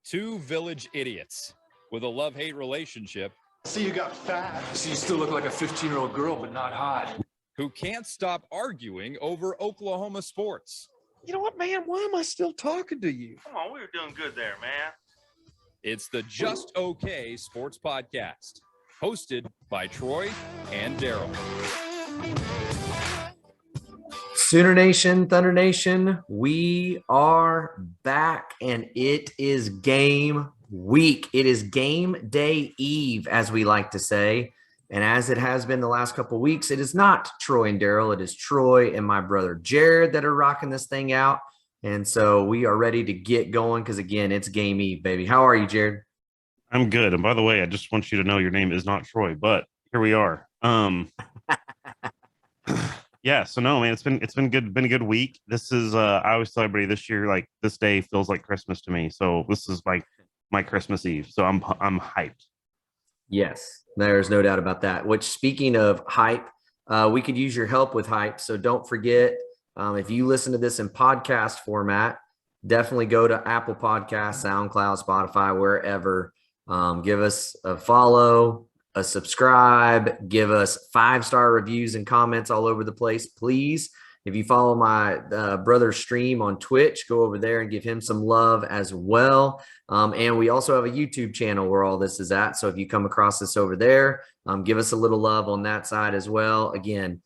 Two village idiots with a love-hate relationship. See, you got fat. See, you still look like a 15-year-old girl, but not hot. Who can't stop arguing over Oklahoma sports. You know what, man? Why am I still talking to you? Come on, we were doing good there, man. It's the Just Okay Sports Podcast, hosted by Troy and Daryl. Sooner Nation, Thunder Nation, we are back, and it is game week. It is game day eve, as we like to say. And as it has been the last couple of weeks, it is not Troy and Daryl. It is Troy and my brother Jared that are rocking this thing out. And so we are ready to get going because, again, it's game eve, baby. How are you, Jared? I'm good. And by the way, I just want you to know your name is not Troy, but here we are. Yeah, so no, man, it's been good, been a good week. This is I always tell everybody this year, like, this day feels like Christmas to me. So this is like my Christmas Eve. So I'm hyped. Yes, there's no doubt about that. Which, speaking of hype, we could use your help with hype. So don't forget, if you listen to this in podcast format, definitely go to Apple Podcasts, SoundCloud, Spotify, wherever. Give us a follow, a subscribe, give us 5-star reviews and comments all over the place, please. If you follow my brother's stream on Twitch, go over there and give him some love as well. And we also have a YouTube channel where all this is at. So if you come across this over there, give us a little love on that side as well. Again,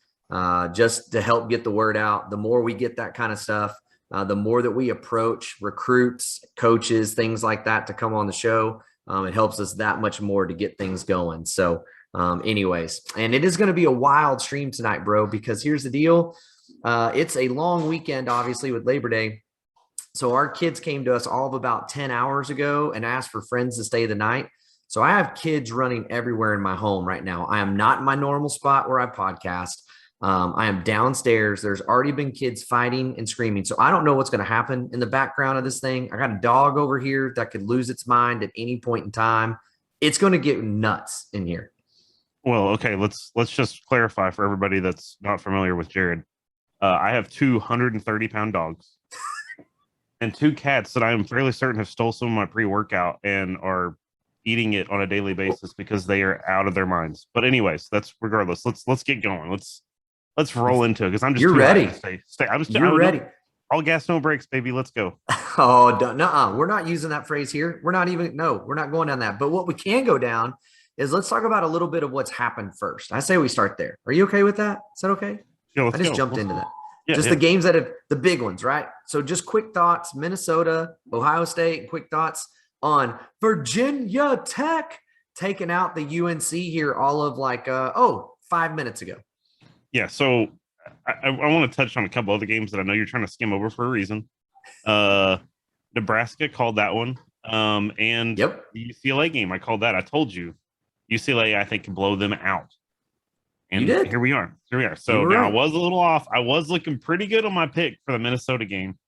just to help get the word out. The more we get that kind of stuff, the more that we approach recruits, coaches, things like that to come on the show. It helps us that much more to get things going. So anyways, and it is going to be a wild stream tonight, bro, because here's the deal. It's a long weekend, obviously, with Labor Day. So our kids came to us all of about 10 hours ago and asked for friends to stay the night. So I have kids running everywhere in my home right now. I am not in my normal spot where I podcast. I am downstairs. There's already been kids fighting and screaming. So I don't know what's going to happen in the background of this thing. I got a dog over here that could lose its mind at any point in time. It's going to get nuts in here. Well, okay, let's just clarify for everybody that's not familiar with Jared. I have 230-pound dogs and 2 cats that I am fairly certain have stole some of my pre-workout and are eating it on a daily basis because they are out of their minds. But anyways, that's regardless. Let's get going. Let's roll into it because I'm just You're ready. Stay. You're ready. All gas, no brakes, baby. Let's go. Oh, nuh-uh. We're not using that phrase here. We're not going down that. But what we can go down is let's talk about a little bit of what's happened first. I say we start there. Are you okay with that? Is that okay? Yeah, I just jumped into that. Yeah, the games that have the big ones, right? So just quick thoughts, Minnesota, Ohio State, quick thoughts on Virginia Tech taking out the UNC here all of 5 minutes ago. Yeah, so I want to touch on a couple other games that I know you're trying to skim over for a reason. Nebraska called that one. And Yep. The UCLA game, I called that. I told you UCLA, I think, can blow them out. And you did. Here we are. So now I was a little off. I was looking pretty good on my pick for the Minnesota game.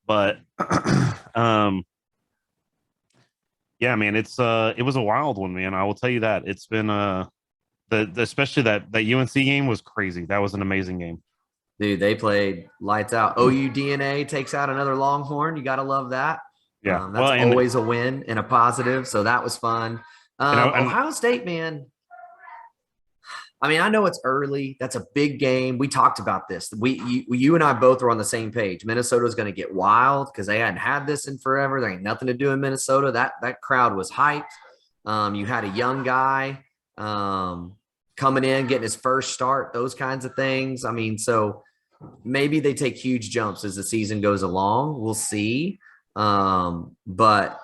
But yeah, man, it was a wild one, man. I will tell you that. It's been especially that UNC game was crazy. That was an amazing game. Dude, they played lights out. OU DNA takes out another Longhorn. You got to love that. Yeah. That's always a win and a positive. So that was fun. Ohio State, man. I mean, I know it's early. That's a big game. We talked about this. You and I both were on the same page. Minnesota's going to get wild because they hadn't had this in forever. There ain't nothing to do in Minnesota. That crowd was hyped. You had a young guy coming in, getting his first start, those kinds of things. I mean, so maybe they take huge jumps as the season goes along. We'll see. But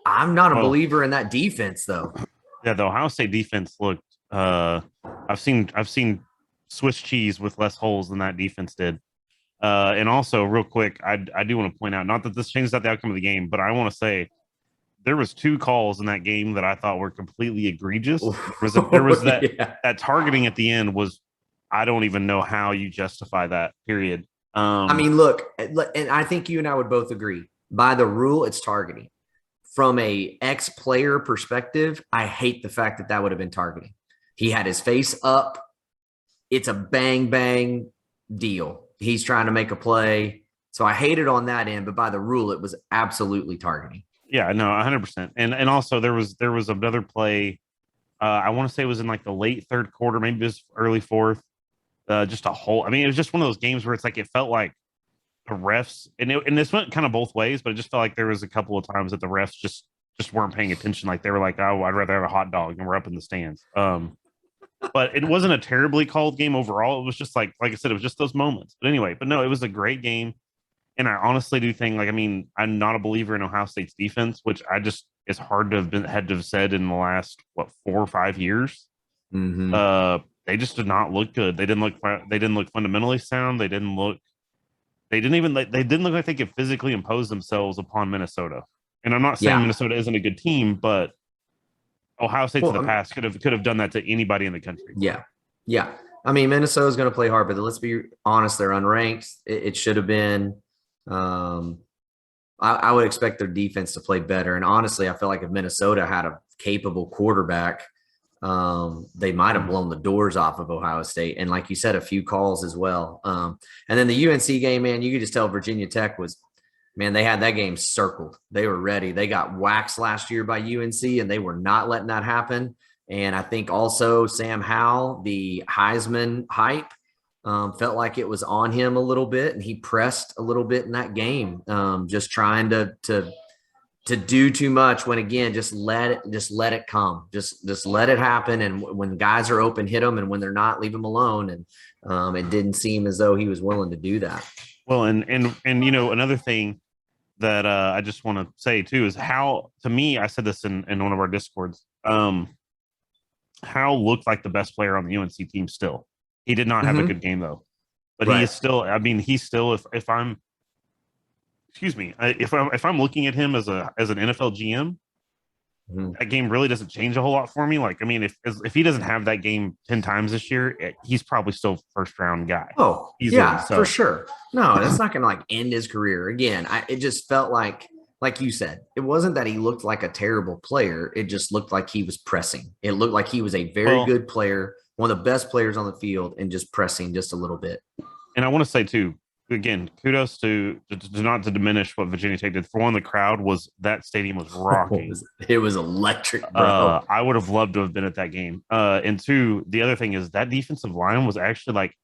I'm not a believer in that defense, though. Yeah, the Ohio State defense looked. I've seen Swiss cheese with less holes than that defense did. And also, real quick, I do want to point out, not that this changes the outcome of the game, but I want to say there was 2 calls in that game that I thought were completely egregious. There was that targeting at the end was, I don't even know how you justify that, period. I mean, look, and I think you and I would both agree. By the rule, it's targeting. From a ex-player perspective, I hate the fact that would have been targeting. He had his face up. It's a bang deal. He's trying to make a play. So I hate it on that end, but by the rule, it was absolutely targeting. Yeah, no, 100%. And also there was another play. I want to say it was in like the late third quarter, maybe it was early fourth. Just a whole. I mean, it was just one of those games where it's like it felt like the refs, and this went kind of both ways, but it just felt like there was a couple of times that the refs just weren't paying attention. Like they were like, "Oh, I'd rather have a hot dog," and we're up in the stands. But it wasn't a terribly called game overall. It was just like I said, it was just those moments. But anyway, but no, it was a great game. And I honestly do think, like, I mean, I'm not a believer in Ohio State's defense, which I just it's hard to have said in the last 4 or 5 years. Mm-hmm. They just did not look good. They didn't look fundamentally sound. They didn't look like they could physically impose themselves upon Minnesota. And I'm not saying Minnesota isn't a good team, but Ohio State in the past could have done that to anybody in the country. Yeah. Yeah. I mean, Minnesota's going to play hard, but let's be honest, they're unranked. It should have been I would expect their defense to play better. And honestly, I feel like if Minnesota had a capable quarterback, they might have blown the doors off of Ohio State. And like you said, a few calls as well. And then the UNC game, man, you could just tell Virginia Tech was, man, they had that game circled. They were ready. They got waxed last year by UNC, and they were not letting that happen. And I think also Sam Howell, the Heisman hype, felt like it was on him a little bit, and he pressed a little bit in that game, just trying to do too much. When again, just let it come, just let it happen. And when guys are open, hit them, and when they're not, leave them alone. And it didn't seem as though he was willing to do that. Well, and you know, another thing that I just want to say too is how, to me, I said this in one of our discords. How looked like the best player on the UNC team still. He did not have a good game though, but he is still. I mean, he's still. If I'm, excuse me, if I'm looking at him as an NFL GM, that game really doesn't change a whole lot for me. Like, I mean, if he doesn't have that game 10 times this year, he's probably still first round guy. Oh, easily, for sure. No, that's not going to like end his career. Again, it just felt like you said, it wasn't that he looked like a terrible player. It just looked like he was pressing. It looked like he was a very good player, one of the best players on the field, and just pressing just a little bit. And I want to say too, again, kudos to not to diminish what Virginia Tech did. For one, the crowd that stadium was rocking. It was electric, bro. I would have loved to have been at that game. And two, the other thing is that defensive line was actually like,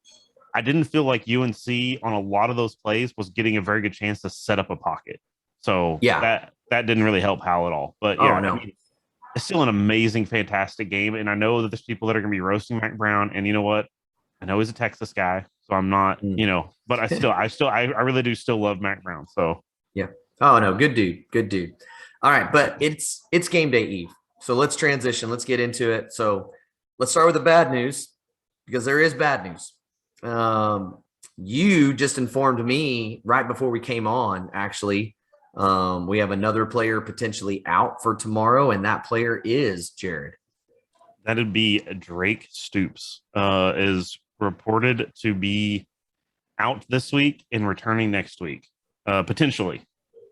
I didn't feel like UNC on a lot of those plays was getting a very good chance to set up a pocket. So that didn't really help Hal at all. But yeah, no. I mean, it's still an amazing, fantastic game. And I know that there's people that are going to be roasting Mac Brown. And you know what? I know he's a Texas guy, so I'm not, but I really do still love Mac Brown. So yeah. Oh no, good dude. All right, but it's game day eve. So let's transition. Let's get into it. So let's start with the bad news, because there is bad news. You just informed me right before we came on, actually. We have another player potentially out for tomorrow, and that player is Jared. That'd be Drake Stoops, is reported to be out this week and returning next week, potentially.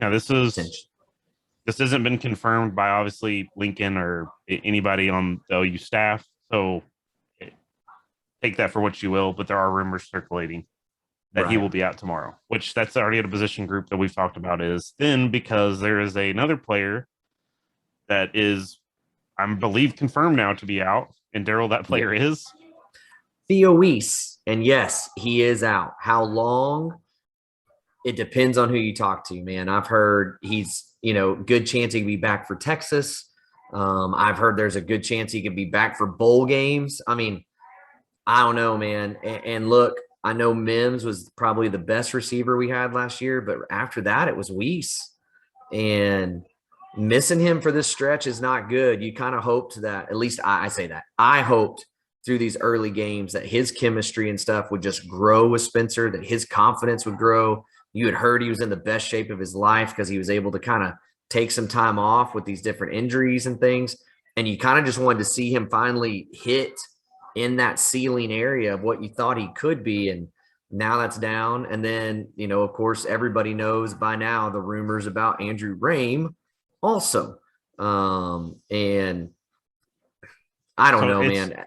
Now, this hasn't been confirmed by obviously Lincoln or anybody on the OU staff, so take that for what you will. But there are rumors circulating that he will be out tomorrow, which that's already at a position group that we've talked about is thin, because there is another player that is, I believe, confirmed now to be out. And Daryl, that player is Theo Weiss. And yes, he is out. How long? It depends on who you talk to, man. I've heard he's, good chance he can be back for Texas. I've heard there's a good chance he could be back for bowl games. I mean, I don't know, man. And look, I know Mims was probably the best receiver we had last year, but after that, it was Weiss. And missing him for this stretch is not good. You kind of hoped that, at least I say that, I hoped through these early games that his chemistry and stuff would just grow with Spencer, that his confidence would grow. You had heard he was in the best shape of his life because he was able to kind of take some time off with these different injuries and things. And you kind of just wanted to see him finally hit in that ceiling area of what you thought he could be. And now that's down. And then, of course, everybody knows by now the rumors about Andrew Rame also. And I don't know, man.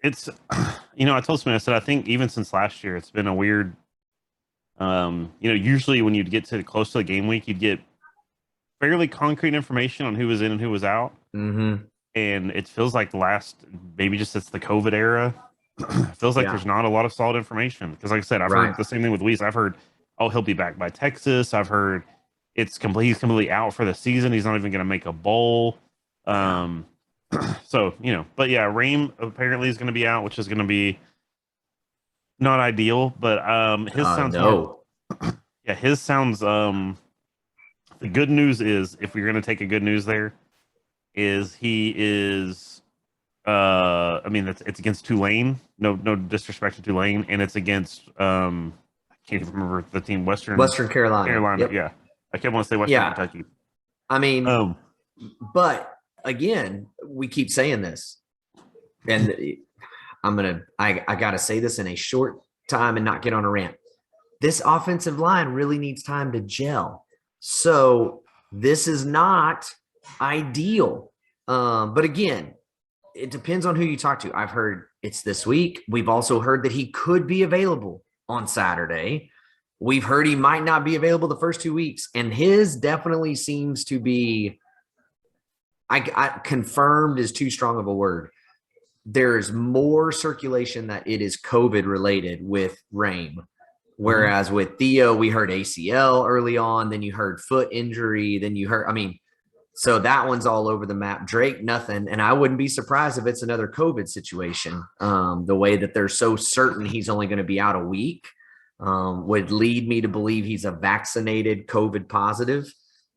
It's, I told Smith, I said, I think even since last year, it's been a weird, usually when you'd get to close to the game week, you'd get fairly concrete information on who was in and who was out. Mm-hmm. And it feels like the last, maybe just it's the COVID era. It feels like there's not a lot of solid information. Because, like I said, I've heard the same thing with Weiss. I've heard, oh, he'll be back by Texas. I've heard he's completely out for the season. He's not even going to make a bowl. So, but yeah, Raym apparently is going to be out, which is going to be not ideal. But his sounds his sounds. The good news is, if we're going to take a good news there, is he is. I mean, it's against Tulane. No disrespect to Tulane, and it's against. I can't even remember the team. Western Carolina. Yep. Yeah, I can't want to say Western Kentucky. I mean, but again, we keep saying this, and I got to say this in a short time and not get on a rant. This offensive line really needs time to gel. So this is not ideal. But again, it depends on who you talk to. I've heard it's this week. We've also heard that he could be available on Saturday. We've heard he might not be available the first 2 weeks. And his definitely seems to be, I confirmed is too strong of a word. There's more circulation that it is COVID related with Raym. Whereas with Theo, we heard ACL early on, then you heard foot injury, then you heard, so that one's all over the map. Drake, nothing. And I wouldn't be surprised if it's another COVID situation. The way that they're so certain he's only going to be out a week would lead me to believe he's a vaccinated COVID positive.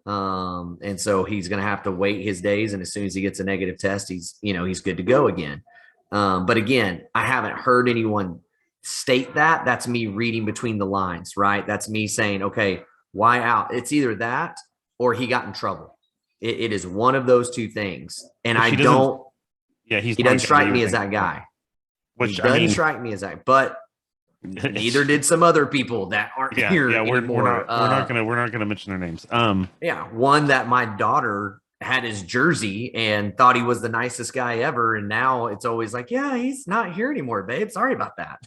And so he's going to have to wait his days. And as soon as he gets a negative test, he's good to go again. But again, I haven't heard anyone state that. That's me reading between the lines, right? That's me saying, okay, why out? It's either that or he got in trouble. It is one of those two things. And he doesn't strike me as that guy. He doesn't strike me as that, but neither did some other people that aren't here anymore. We're not gonna mention their names. One that my daughter had his jersey and thought he was the nicest guy ever, and now it's always like, yeah, he's not here anymore, babe. Sorry about that.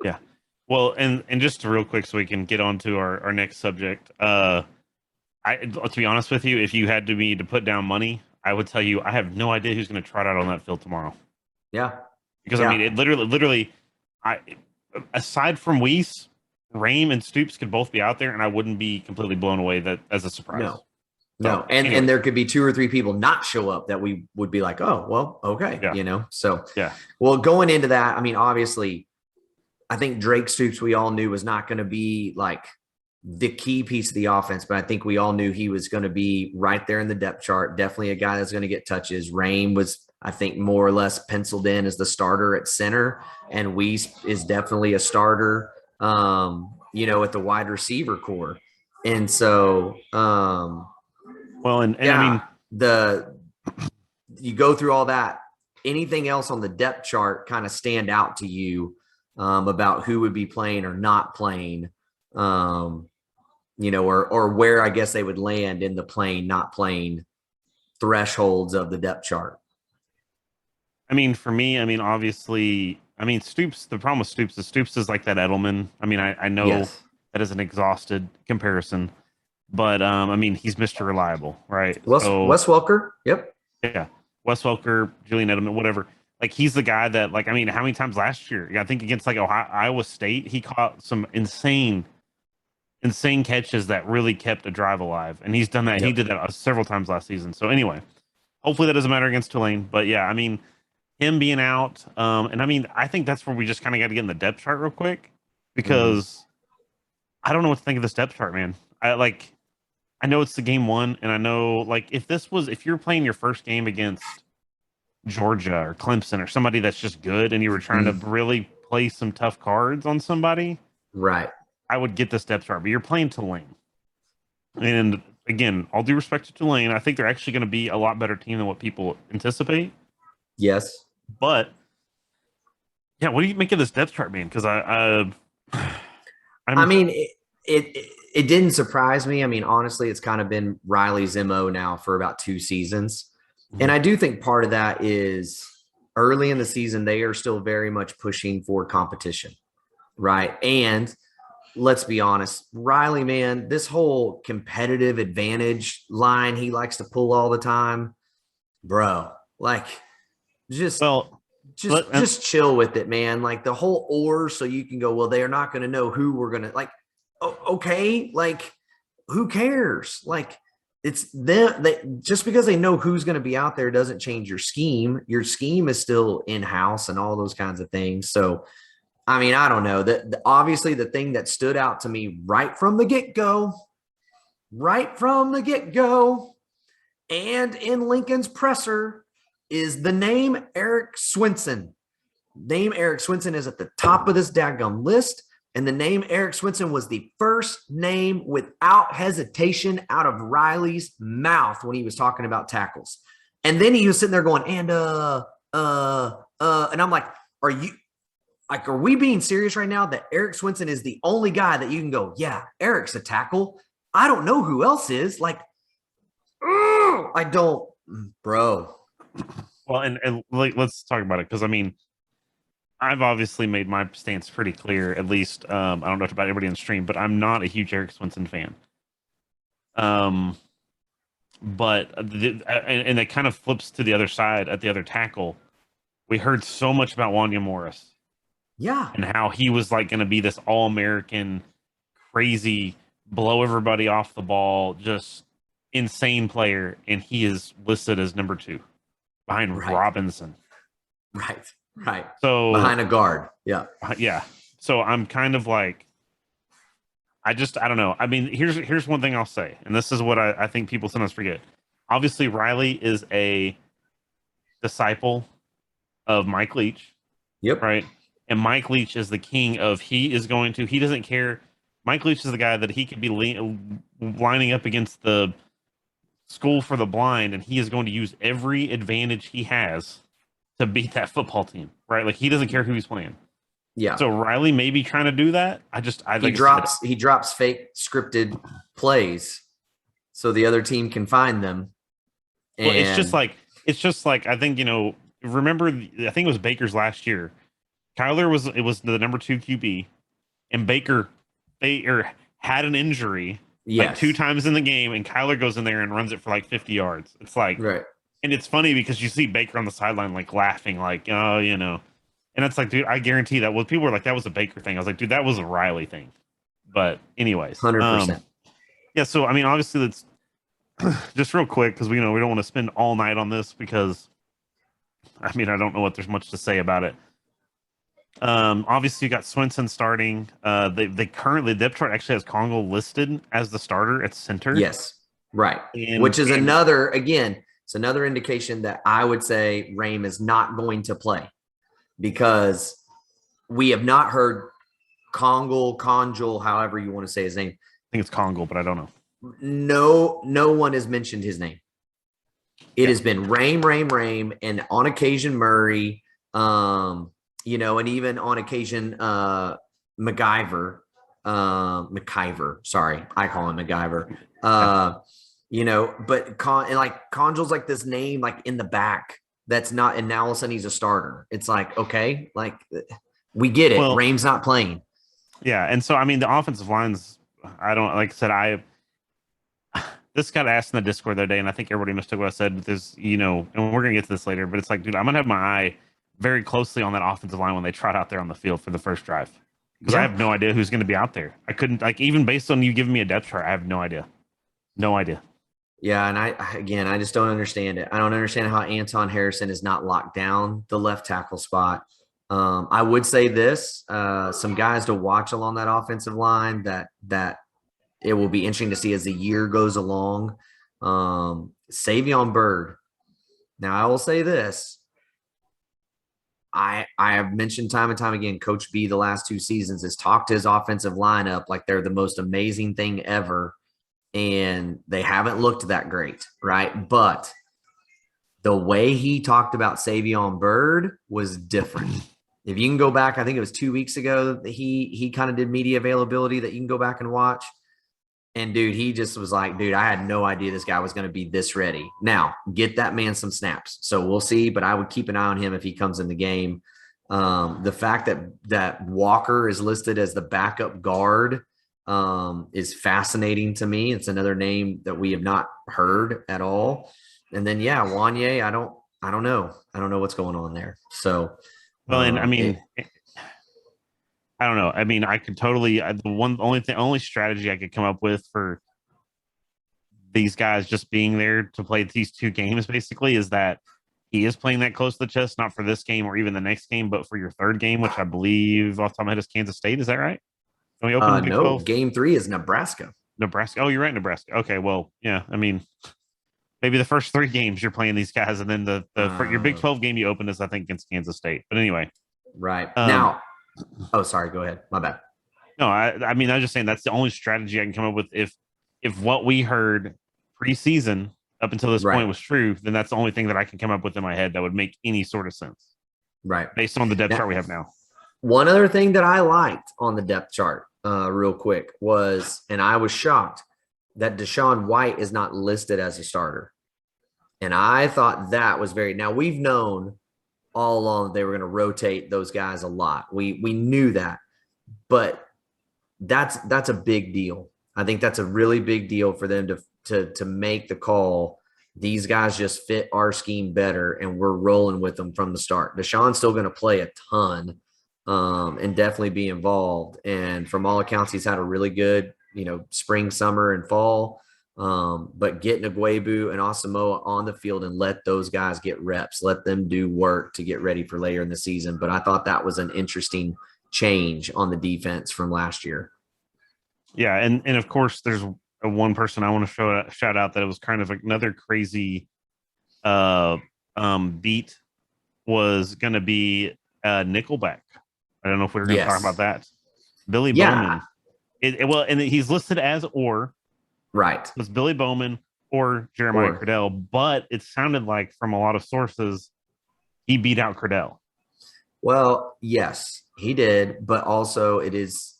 Yeah. Well, and just real quick, so we can get on to our next subject. To be honest with you, if you had to put down money, I would tell you I have no idea who's going to trot out on that field tomorrow. Yeah. Because it literally, aside from Weiss, Raym and Stoops could both be out there, and I wouldn't be completely blown away that as a surprise. No. And there could be 2 or 3 people not show up that we would be like, oh, well, okay. So well, going into that, obviously I think Drake Stoops, we all knew was not going to be like the key piece of the offense, but I think we all knew he was going to be right there in the depth chart. Definitely a guy that's going to get touches. Raym was, I think, more or less penciled in as the starter at center, and Weiss is definitely a starter, at the wide receiver core. And so, you go through all that. Anything else on the depth chart kind of stand out to you about who would be playing or not playing? Or where I guess they would land in the playing, not playing thresholds of the depth chart. For me, obviously, Stoops, the problem with Stoops is like that Edelman. I know that is an exhausted comparison, but he's Mr. Reliable, right? Wes Welker. Yep. Yeah. Wes Welker, Julian Edelman, whatever. Like, he's the guy that, how many times last year? I think against Iowa State, he caught some insane catches that really kept a drive alive, and he's done that. Yep. He did that several times last season. So anyway, hopefully that doesn't matter against Tulane. But yeah, him being out, and I think that's where we just kind of got to get in the depth chart real quick, because I don't know what to think of this depth chart, man. I know it's the game one, and I know if you're playing your first game against Georgia or Clemson or somebody that's just good, and you were trying to really play some tough cards on somebody, right? I would get this depth chart, but you're playing Tulane. And again, all due respect to Tulane, I think they're actually going to be a lot better team than what people anticipate. Yes. But yeah, what do you make of this depth chart, man? Because it didn't surprise me. Honestly, it's kind of been Riley's MO now for about 2 seasons. And I do think part of that is early in the season, they are still very much pushing for competition. Right. And let's be honest, Riley, man, this whole competitive advantage line he likes to pull all the time, bro, like just Well, just chill with it, man. Like the whole or so you can go, well, they're not going to know who we're going to like. Okay, like who cares? Like it's them. They just because they know who's going to be out there doesn't change your scheme. Your scheme is still in house and all those kinds of things. So, I mean, I don't know that. Obviously, the thing that stood out to me right from the get go, and in Lincoln's presser is the name Eric Swinson. Name Eric Swinson is at the top of this daggum list. And the name Eric Swinson was the first name without hesitation out of Riley's mouth when he was talking about tackles. And then he was sitting there going, and I'm like, are we being serious right now that Eric Swinson is the only guy that you can go, yeah, Eric's a tackle? I don't know who else is. Like, I don't, bro. Well, and like, let's talk about it. Cause I mean, I've obviously made my stance pretty clear, at least, I don't know about everybody on the stream, but I'm not a huge Eric Swinson fan. But and it kind of flips to the other side at the other tackle. We heard so much about Wanya Morris. Yeah. And how he was like going to be this all-American, crazy, blow everybody off the ball, just insane player. And he is listed as number 2 behind Robinson. Right. So behind a guard. Yeah. Yeah. So I'm kind of like, I don't know. I mean, here's one thing I'll say, and this is what I think people sometimes forget. Obviously, Riley is a disciple of Mike Leach. Yep. Right. And Mike Leach is the king of he doesn't care. Mike Leach is the guy that he could be lining up against the school for the blind, and he is going to use every advantage he has to beat that football team, right? Like he doesn't care who he's playing. Yeah. So Riley may be trying to do that. He drops fake scripted plays so the other team can find them. And well, it's just like I think, remember, I think it was Baker's last year. Kyler was the number 2 QB, and Baker had an injury like 2 times in the game, and Kyler goes in there and runs it for like 50 yards. It's like, right. And it's funny because you see Baker on the sideline, like laughing, like, oh, and it's like, dude, I guarantee that. Well, people were like, that was a Baker thing. I was like, dude, that was a Riley thing. But anyways, 100%. Yeah. So, I mean, obviously that's just real quick, because we don't want to spend all night on this because I mean, I don't know what there's much to say about it. Obviously you got Swinson starting. They currently, the depth chart actually has Congo listed as the starter at center. Yes. Right. Which is another indication that I would say Rame is not going to play, because we have not heard Conjul, however you want to say his name. I think it's Conjul, but I don't know. No one has mentioned his name. It has been Rame, and on occasion Murray, and even on occasion McIver. Sorry, I call him McIver. But Conjul's like this name like in the back that's not, and now all of a sudden he's a starter. It's like, okay, like we get it. Well, Rame's not playing. Yeah, and so I mean the offensive lines, I don't, like I said, this got asked in the Discord the other day, and I think everybody mistook what I said. But there's, and we're gonna get to this later, but it's like, dude, I'm gonna have my eye very closely on that offensive line when they trot out there on the field for the first drive, because I have no idea who's going to be out there. I couldn't, like, even based on you giving me a depth chart, I have no idea. Yeah, and I just don't understand it. I don't understand how Anton Harrison is not locked down the left tackle spot. I would say this, some guys to watch along that offensive line that it will be interesting to see as the year goes along. Savion Byrd. Now, I will say this. I have mentioned time and time again, Coach B the last 2 seasons has talked his offensive lineup like they're the most amazing thing ever, and they haven't looked that great, right? But the way he talked about Savion Byrd was different. If you can go back, I think it was 2 weeks ago, he kind of did media availability that you can go back and watch. And, dude, he just was like, dude, I had no idea this guy was going to be this ready. Now, get that man some snaps. So we'll see, but I would keep an eye on him if he comes in the game. The fact that Walker is listed as the backup guard is fascinating to me. It's another name that we have not heard at all. And then Wanye, I don't know. I don't know what's going on there. So Well, and I mean, I don't know. I mean, I could totally only strategy I could come up with for these guys just being there to play these 2 games basically is that he is playing that close to the chest, not for this game or even the next game, but for your 3rd game, which I believe off the top of my head is Kansas State. Is that right? Can we open the Big 12? Game 3 is Nebraska. Nebraska. Oh, you're right, Nebraska. Okay, well, yeah. I mean, maybe the first 3 games you're playing these guys, and then for your Big 12 game you open is I think against Kansas State. But anyway, right now. Oh, sorry. Go ahead. My bad. No, I mean, I was just saying that's the only strategy I can come up with. If what we heard preseason up until this point was true, then that's the only thing that I can come up with in my head that would make any sort of sense. Right. Based on the depth chart we have now. One other thing that I liked on the depth chart real quick was, and I was shocked that Deshaun White is not listed as a starter. And I thought that was now we've known all along they were going to rotate those guys a lot. We knew that, but that's a big deal. I think that's a really big deal for them to make the call. These guys just fit our scheme better, and we're rolling with them from the start. Deshaun's still going to play a ton and definitely be involved. And from all accounts, he's had a really good, spring, summer, and fall. But getting Aguebu and Asamoah on the field and let those guys get reps, let them do work to get ready for later in the season. But I thought that was an interesting change on the defense from last year. Yeah, and of course, there's one person I want to shout out that it was kind of another crazy beat was going to be Nickelback. I don't know if we're going to talk about that. Billy Bowman. And he's listed as right. It's Billy Bowman or Jeremiah Cradell, but it sounded like from a lot of sources he beat out Cradell. Well, yes, he did, but also it is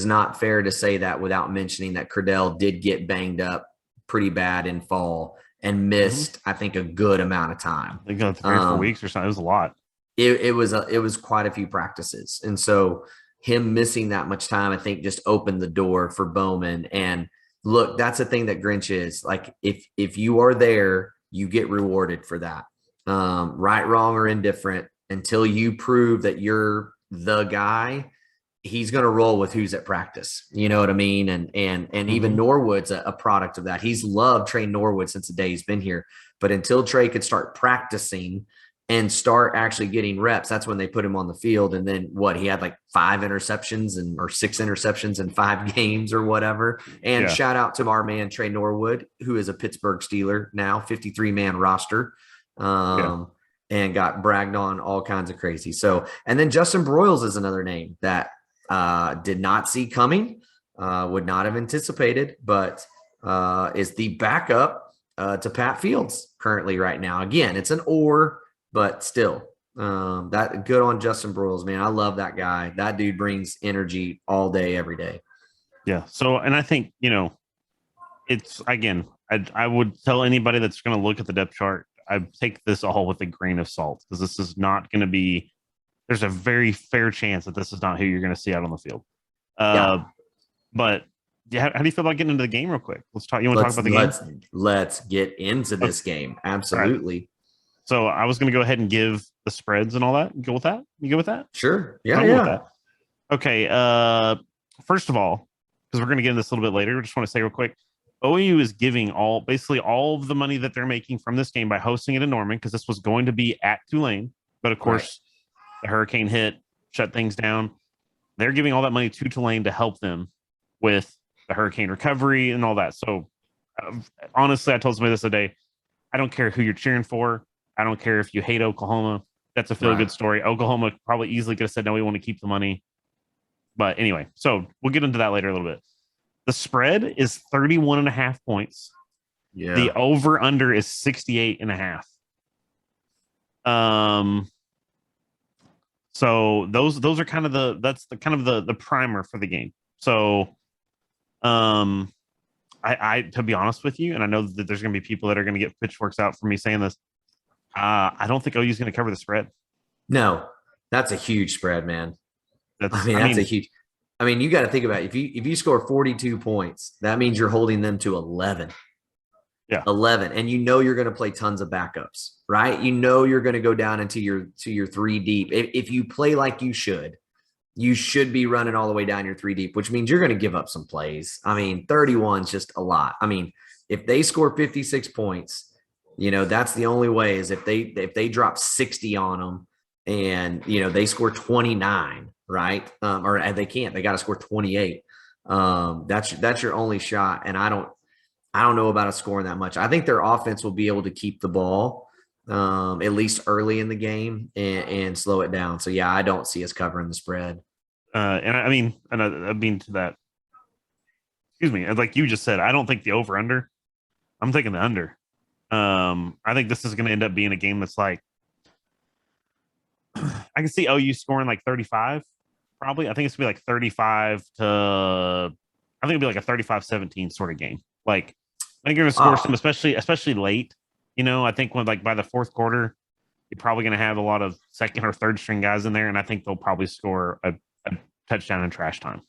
not fair to say that without mentioning that Cradell did get banged up pretty bad in fall and missed, I think, a good amount of time. I think 3 or 4 weeks or something. It was a lot. It was quite a few practices. And so him missing that much time, I think, just opened the door for Bowman. And look, that's the thing that Grinch is. Like, if you are there, you get rewarded for that. Right, wrong, or indifferent, until you prove that you're the guy, he's going to roll with who's at practice. You know what I mean? And even Norwood's a product of that. He's loved Trey Norwood since the day he's been here. But until Trey could start practicing and start actually getting reps, that's when they put him on the field. And then he had like 5 interceptions or 6 interceptions in 5 games or whatever. And shout out to our man, Trey Norwood, who is a Pittsburgh Steeler now, 53-man roster. And got bragged on all kinds of crazy. So, and then Justin Broyles is another name that did not see coming, would not have anticipated, but is the backup to Pat Fields currently right now. Again, it's an but still, that good on Justin Broyles, man. I love that guy. That dude brings energy all day, every day. Yeah. So, and I think, it's, again, I would tell anybody that's going to look at the depth chart, I take this all with a grain of salt, because this is not going to be, there's a very fair chance that this is not who you're going to see out on the field. But how do you feel about getting into the game real quick? Let's talk. You want to talk about the game? Let's get into this game. Absolutely. Right. So I was going to go ahead and give the spreads and all that. You go with that? You go with that? Sure. Yeah. Okay. First of all, because we're going to get into this a little bit later, I just want to say real quick, OU is giving basically all of the money that they're making from this game by hosting it in Norman, because this was going to be at Tulane. But of course, the hurricane hit, shut things down. They're giving all that money to Tulane to help them with the hurricane recovery and all that. So honestly, I told somebody this today, I don't care who you're cheering for. I don't care if you hate Oklahoma. That's a feel-good story. Oklahoma probably easily could have said, no, we want to keep the money. But anyway, so we'll get into that later a little bit. The spread is 31.5 points. Yeah. The over-under is 68.5. So those are kind of the primer for the game. So I to be honest with you, and I know that there's going to be people that are going to get pitchforks out for me saying this, I don't think OU is going to cover the spread. No, That's a huge spread, man. That's That's a huge. You got to think about it. If you score 42 points, that means you're holding them to 11. Yeah. 11, and you're going to play tons of backups, right? You're going to go down into your 3 deep. If you play like you should be running all the way down your 3 deep, which means you're going to give up some plays. 31 is just a lot. If they score 56 points, that's the only way is if they drop 60 on them and, they score 29, right? Or they can't, they got to score 28. That's your only shot. And I don't know about us scoring that much. I think their offense will be able to keep the ball at least early in the game and slow it down. So yeah, I don't see us covering the spread. To that, excuse me, like you just said, I don't think the over under. I'm thinking the under. I think this is going to end up being a game that's like, I can see OU scoring like 35, probably. I think it's going to be like 35 to, I think it'll be like a 35-17 sort of game. Like, I think you're going to score some, especially late. I think when by the fourth quarter, you're probably going to have a lot of second or third string guys in there, and I think they'll probably score a touchdown in trash time.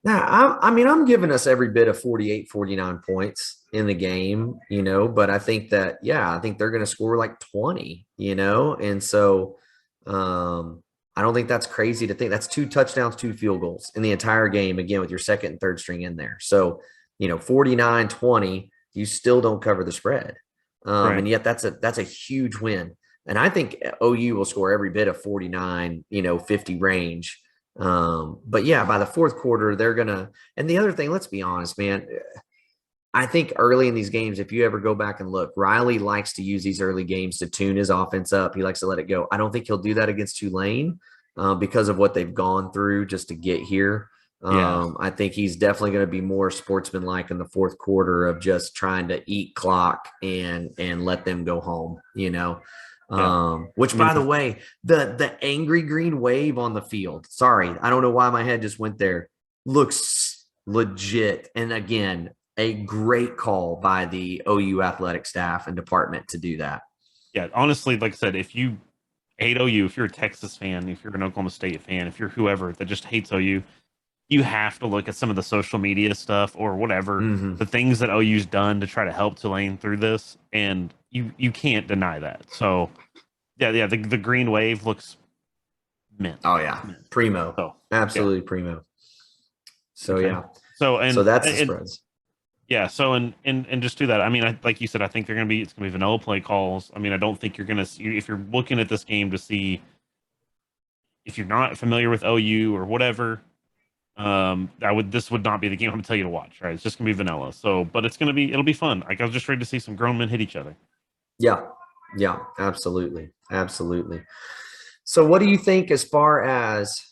Now, I'm giving us every bit of 48, 49 points in the game, but I think that, I think they're going to score like 20, and so I don't think that's crazy to think. That's 2 touchdowns, 2 field goals in the entire game, again, with your second and third string in there. So, 49-20, you still don't cover the spread. Right. And yet that's a huge win. And I think OU will score every bit of 49, 50 range. But yeah, by the fourth quarter, they're going to, and the other thing, let's be honest, man, I think early in these games, if you ever go back and look, Riley likes to use these early games to tune his offense up. He likes to let it go. I don't think he'll do that against Tulane because of what they've gone through just to get here. I think he's definitely going to be more sportsmanlike in the fourth quarter of just trying to eat clock and let them go home, which, by the way, the angry green wave on the field, sorry, I don't know why my head just went there, looks legit. And again, a great call by the OU athletic staff and department to do that. Yeah, honestly, like I said, if you hate OU, if you're a Texas fan, if you're an Oklahoma State fan, if you're whoever that just hates OU, you have to look at some of the social media stuff or whatever, the things that OU's done to try to help Tulane through this, and you can't deny that. So, the green wave looks mint. Oh, yeah. Mint. Primo. So, absolutely primo. So, okay. yeah. So that's the spreads. Yeah, so and just do that. Like you said, I think it's gonna be vanilla play calls. I don't think you're gonna see, if you're looking at this game to see, if you're not familiar with OU or whatever, this would not be the game I'm gonna tell you to watch, right? It's just gonna be vanilla. So, but it'll be fun. Like, I was just ready to see some grown men hit each other. Yeah, absolutely. So what do you think as far as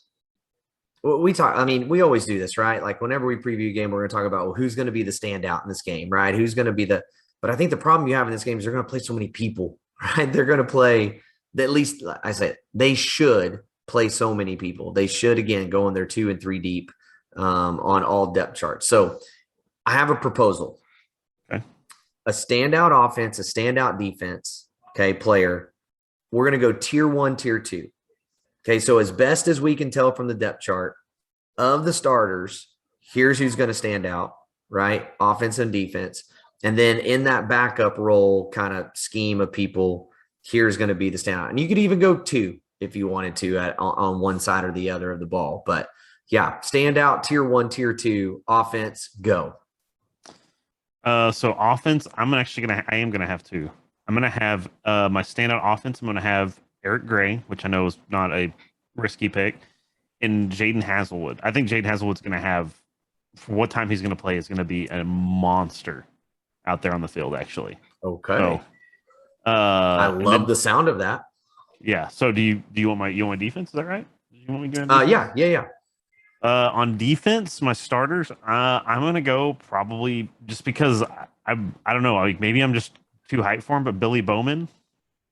we talk? We always do this, right? Like, whenever we preview a game, we're going to talk about, well, who's going to be the standout in this game, right? Who's going to be but I think the problem you have in this game is they're going to play so many people, right? They're going to play, at least I said, they should play so many people. They should, again, go in their 2 and 3 deep on all depth charts. So I have a proposal. Okay. A standout offense, a standout defense, okay, player. We're going to go tier 1, tier 2. Okay, so as best as we can tell from the depth chart of the starters, here's who's going to stand out, right? Offense and defense. And then in that backup role kind of scheme of people, here's going to be the standout. And you could even go 2 if you wanted to on one side or the other of the ball. But yeah, standout, tier 1, tier 2, offense, go. So offense, I am going to have 2. I'm going to have my standout offense. I'm going to have Eric Gray, which I know is not a risky pick, and Jaden Hazelwood. I think Jaden Hazelwood's going to have, for what time he's going to play, is going to be a monster out there on the field, actually. Okay. So, I love the sound of that. Yeah. So do you want my defense? Is that right? Do you want me to go? Yeah. On defense, my starters, I'm going to go probably just because I don't know. Like, maybe I'm just too hyped for him, but Billy Bowman,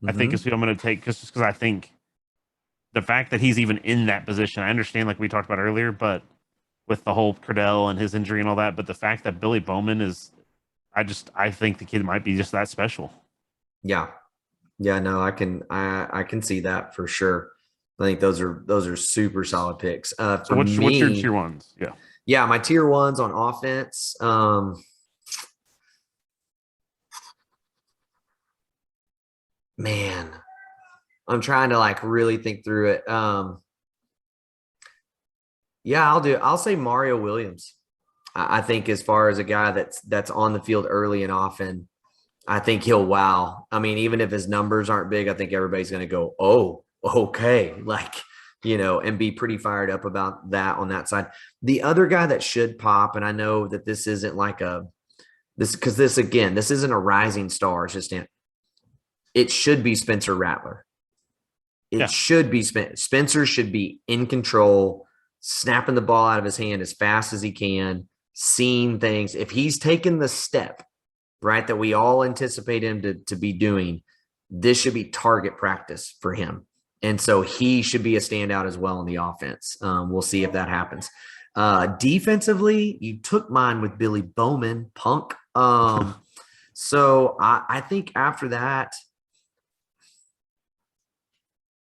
I think, is who I'm going to take, just because I think the fact that he's even in that position, I understand, like we talked about earlier, but with the whole Cradell and his injury and all that, but the fact that Billy Bowman is, I think the kid might be just that special. Yeah. No, I can see that for sure. I think those are super solid picks. So For what's me, your tier ones? Yeah. yeah, my tier ones on offense. Man, I'm trying to like really think through it. Yeah, I'll say Mario Williams. I think as far as a guy that's on the field early and often, I think he'll wow. I mean, even if his numbers aren't big, I think everybody's going to go, oh, okay, like, and be pretty fired up about that on that side. The other guy that should pop, and I know that this isn't like because this again, this isn't a rising star. It's just it should be Spencer Rattler. It should be Spencer should be in control, snapping the ball out of his hand as fast as he can, seeing things. If he's taken the step, right, that we all anticipate him to be doing, this should be target practice for him. And so he should be a standout as well in the offense. We'll see if that happens. Defensively, you took mine with Billy Bowman, punk. So I think after that,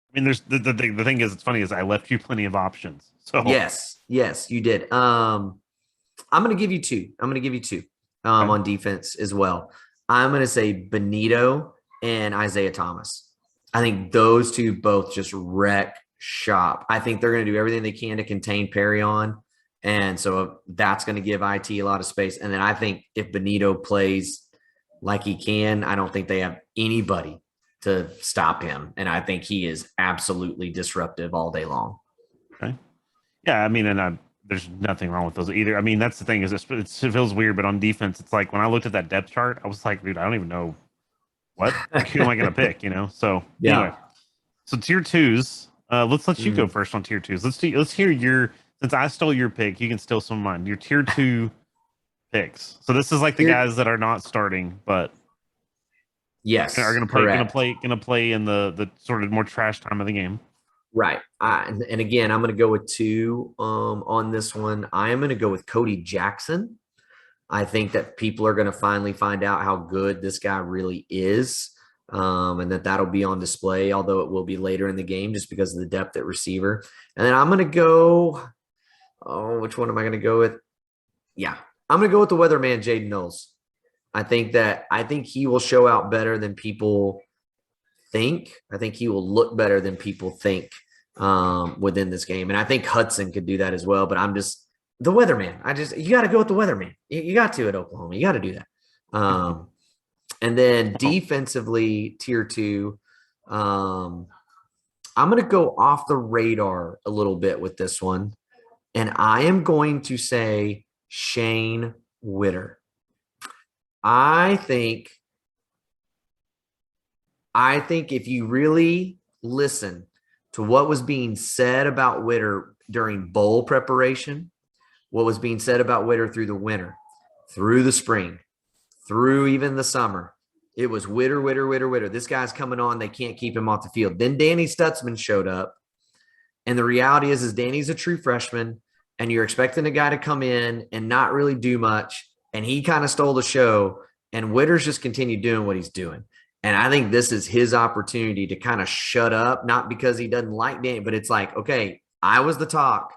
I mean, there's the thing is, it's funny is I left you plenty of options. So yes, you did. I'm going to give you two. Okay. On defense as well. I'm going to say Benito and Isaiah Thomas. I think those two both just wreck shop. I think they're going to do everything they can to contain Perry on. And so that's going to give IT a lot of space. And then I think if Benito plays like he can, I don't think they have anybody to stop him. And I think he is absolutely disruptive all day long. Okay. Yeah, I mean, and there's nothing wrong with those either. I mean, that's the thing is it feels weird, but on defense, it's like when I looked at that depth chart, I was like, dude, I don't even know who am I going to pick, So anyway, so tier twos, let's let you go first on tier twos. Let's hear your, since I stole your pick, you can steal some of mine. Your tier two picks. So this is like the guys that are not starting, but yes, are going to play in the sort of more trash time of the game. Right. And again, I'm going to go with two on this one. I am going to go with Cody Jackson. I think that people are going to finally find out how good this guy really is, and that'll be on display, although it will be later in the game just because of the depth at receiver. And then I'm going to go – which one am I going to go with? Yeah, I'm going to go with the weatherman, Jaden Knowles. I think he will show out better than people think. I think he will look better than people think within this game. And I think Hudson could do that as well, but I'm just – the weatherman. You got to go with the weatherman. You got to at Oklahoma. You got to do that. And then defensively, tier two, I'm going to go off the radar a little bit with this one. And I am going to say Shane Witter. I think if you really listen to what was being said about Witter during bowl preparation, what was being said about Witter through the winter, through the spring, through even the summer, it was Witter. This guy's coming on. They can't keep him off the field. Then Danny Stutzman showed up. And the reality is Danny's a true freshman, and you're expecting a guy to come in and not really do much. And he kind of stole the show, and Witter's just continued doing what he's doing. And I think this is his opportunity to kind of shut up, not because he doesn't like Danny, but it's like, okay, I was the talk.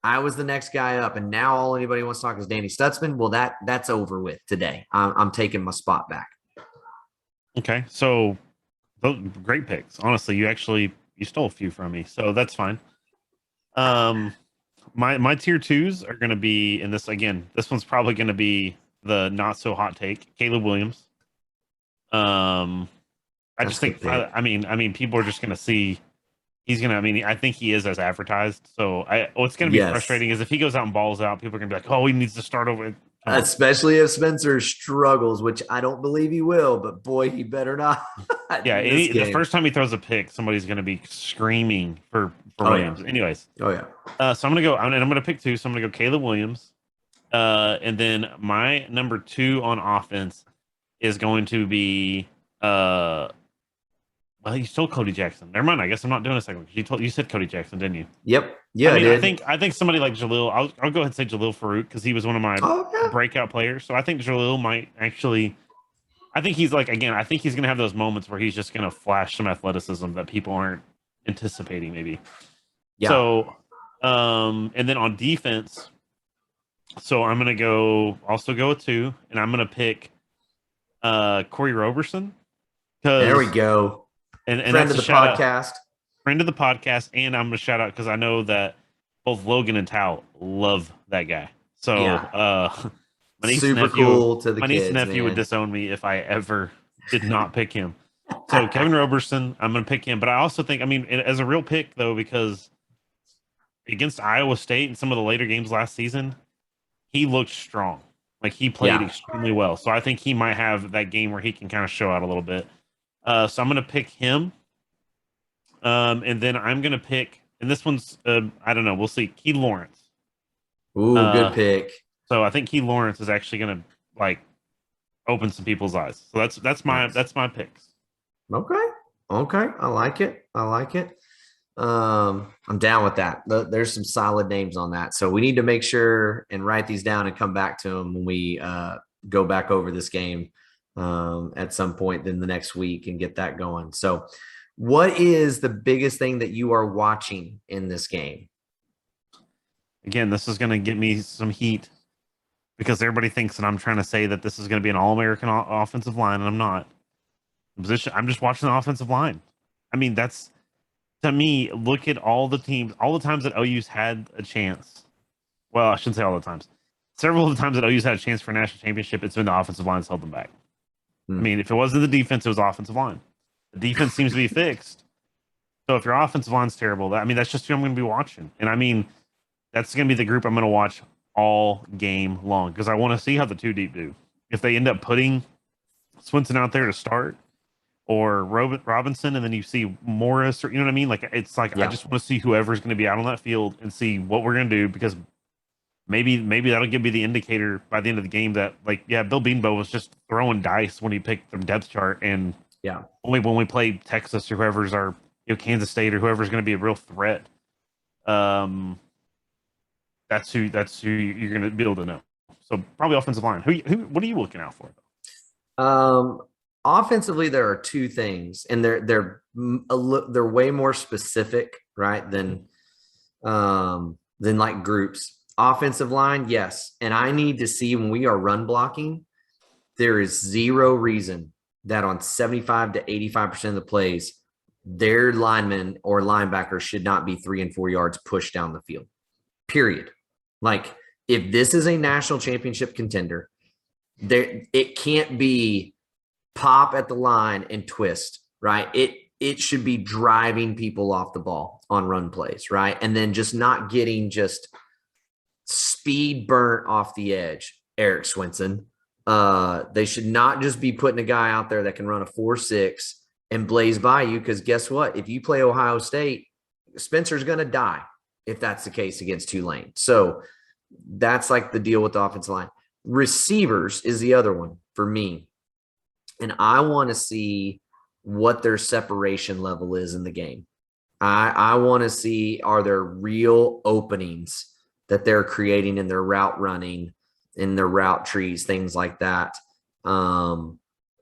I was the next guy up, and now all anybody wants to talk is Danny Stutzman. Well, that's over with today. I'm taking my spot back. Okay, so those great picks. Honestly, you stole a few from me, so that's fine. My tier twos are going to be in this again. This one's probably going to be the not so hot take, Caleb Williams. I just think I mean people are just going to see. He's going to, I think he is as advertised. So what's going to be frustrating is if he goes out and balls out, people are going to be like, oh, he needs to start over. Especially if Spencer struggles, which I don't believe he will, but boy, he better not. Yeah. The first time he throws a pick, somebody's going to be screaming for Williams. Yeah. Anyways. Oh yeah. So I'm going to pick two. So I'm going to go Caleb Williams. And then my number two on offense is going to be, well, you stole Cody Jackson. Never mind. I guess I'm not doing a second. You said Cody Jackson, didn't you? Yep. Yeah, I did. I think somebody like Jalil. I'll go ahead and say Jalil Farouk because he was one of my breakout players. So I think Jalil might actually. I think he's like again. I think he's going to have those moments where he's just going to flash some athleticism that people aren't anticipating maybe. Yeah. So, and then on defense, so I'm gonna go with 2, and I'm gonna pick Corey Roberson. There we go. And Friend that's of a the shout podcast. out, friend of the podcast, and I'm gonna shout out because I know that both Logan and Tao love that guy. So Yeah. my niece Super and nephew, cool to the my niece kids, and nephew would man. disown me if I ever did not pick him. So Kevin Roberson, I'm gonna pick him, but I also think, I mean, as a real pick though, because against Iowa State and some of the later games last season, he looked strong. Like he played extremely well. So I think he might have that game where he can kind of show out a little bit. So I'm going to pick him. And then I'm going to pick, and this one's, I don't know, we'll see. Key Lawrence. Ooh, good pick. So I think Key Lawrence is actually going to like open some people's eyes. So that's my picks. Okay. I like it. I'm down with that. There's some solid names on that. So we need to make sure and write these down and come back to them when we go back over this game at some point in the next week and get that going. So what is the biggest thing that you are watching in this game? Again, this is going to get me some heat because everybody thinks that I'm trying to say that this is going to be an all-American offensive line, and I'm not. I'm just watching the offensive line. I mean, that's, to me, look at all the teams, all the times that OU's had a chance. Well, I shouldn't say all the times. Several of the times that OU's had a chance for a national championship, it's been the offensive line that's held them back. I mean, if it wasn't the defense, it was offensive line. The defense seems to be fixed. So if your offensive line's terrible, that's just who I'm going to be watching. And I mean, that's going to be the group I'm going to watch all game long because I want to see how the 2 deep do. If they end up putting Swinson out there to start, or Robinson, and then you see Morris, or you know what I mean? Like, it's like, I just want to see whoever's going to be out on that field and see what we're going to do, because maybe that'll give me the indicator by the end of the game that, like, yeah, Bill Beanbo was just throwing dice when he picked the depth chart, and only when we play Texas or whoever's our, Kansas State or whoever's going to be a real threat, that's who you're going to be able to know. So probably offensive line. What are you looking out for? Offensively, there are 2 things, and they're way more specific, right, than like groups. Offensive line, yes, and I need to see when we are run blocking, there is zero reason that on 75 to 85% of the plays, their linemen or linebackers should not be 3 and 4 yards pushed down the field. Period. Like, if this is a national championship contender, it can't be pop at the line and twist, right? It should be driving people off the ball on run plays, right? And then just not getting just speed burnt off the edge. Eric Swinson. They should not just be putting a guy out there that can run a 4.6 and blaze by you, because guess what? If you play Ohio State, Spencer's going to die if that's the case against Tulane. So that's like the deal with the offensive line. Receivers is the other one for me. And I want to see what their separation level is in the game. I want to see, are there real openings that they're creating in their route running, in their route trees, things like that,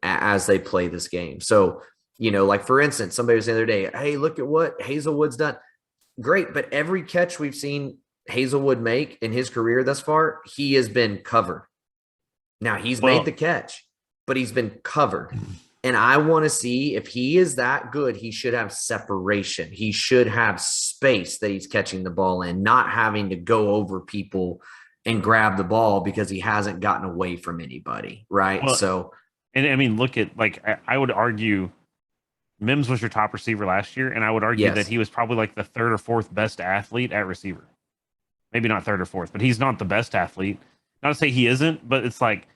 as they play this game. So, like, for instance, somebody was the other day, hey, look at what Hazelwood's done. Great, but every catch we've seen Hazelwood make in his career thus far, he has been covered. Now, he's made the catch, but he's been covered. And I want to see, if he is that good, he should have separation. He should have space that he's catching the ball in, not having to go over people and grab the ball because he hasn't gotten away from anybody, right? Well, so, and I mean, look at, like, I would argue Mims was your top receiver last year, and I would argue that he was probably like the 3rd or 4th best athlete at receiver. Maybe not 3rd or 4th, but he's not the best athlete. Not to say he isn't, but it's like,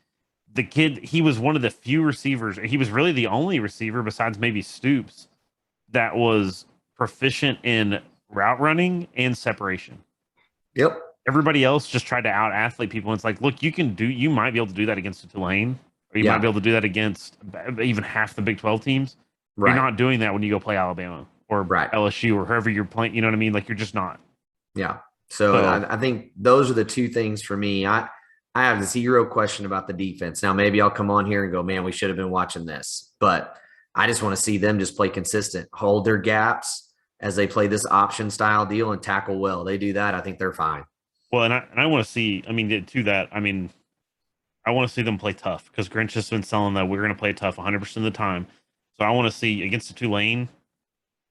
the kid, he was one of the few receivers. He was really the only receiver besides maybe Stoops that was proficient in route running and separation. Yep. Everybody else just tried to out athlete people. And it's like, look, you might be able to do that against a Tulane, or you might be able to do that against even half the Big 12 teams. Right. You're not doing that when you go play Alabama or LSU or whoever you're playing. You know what I mean? Like, you're just not. Yeah. So I think those are the 2 things for me. I have zero question about the defense. Now, maybe I'll come on here and go, man, we should have been watching this. But I just want to see them just play consistent, hold their gaps, as they play this option style deal and tackle well. They do that. I think they're fine. Well, and I want to see, I mean, to that, I mean, I want to see them play tough because Grinch has been selling that we're going to play tough 100% of the time. So I want to see against the Tulane,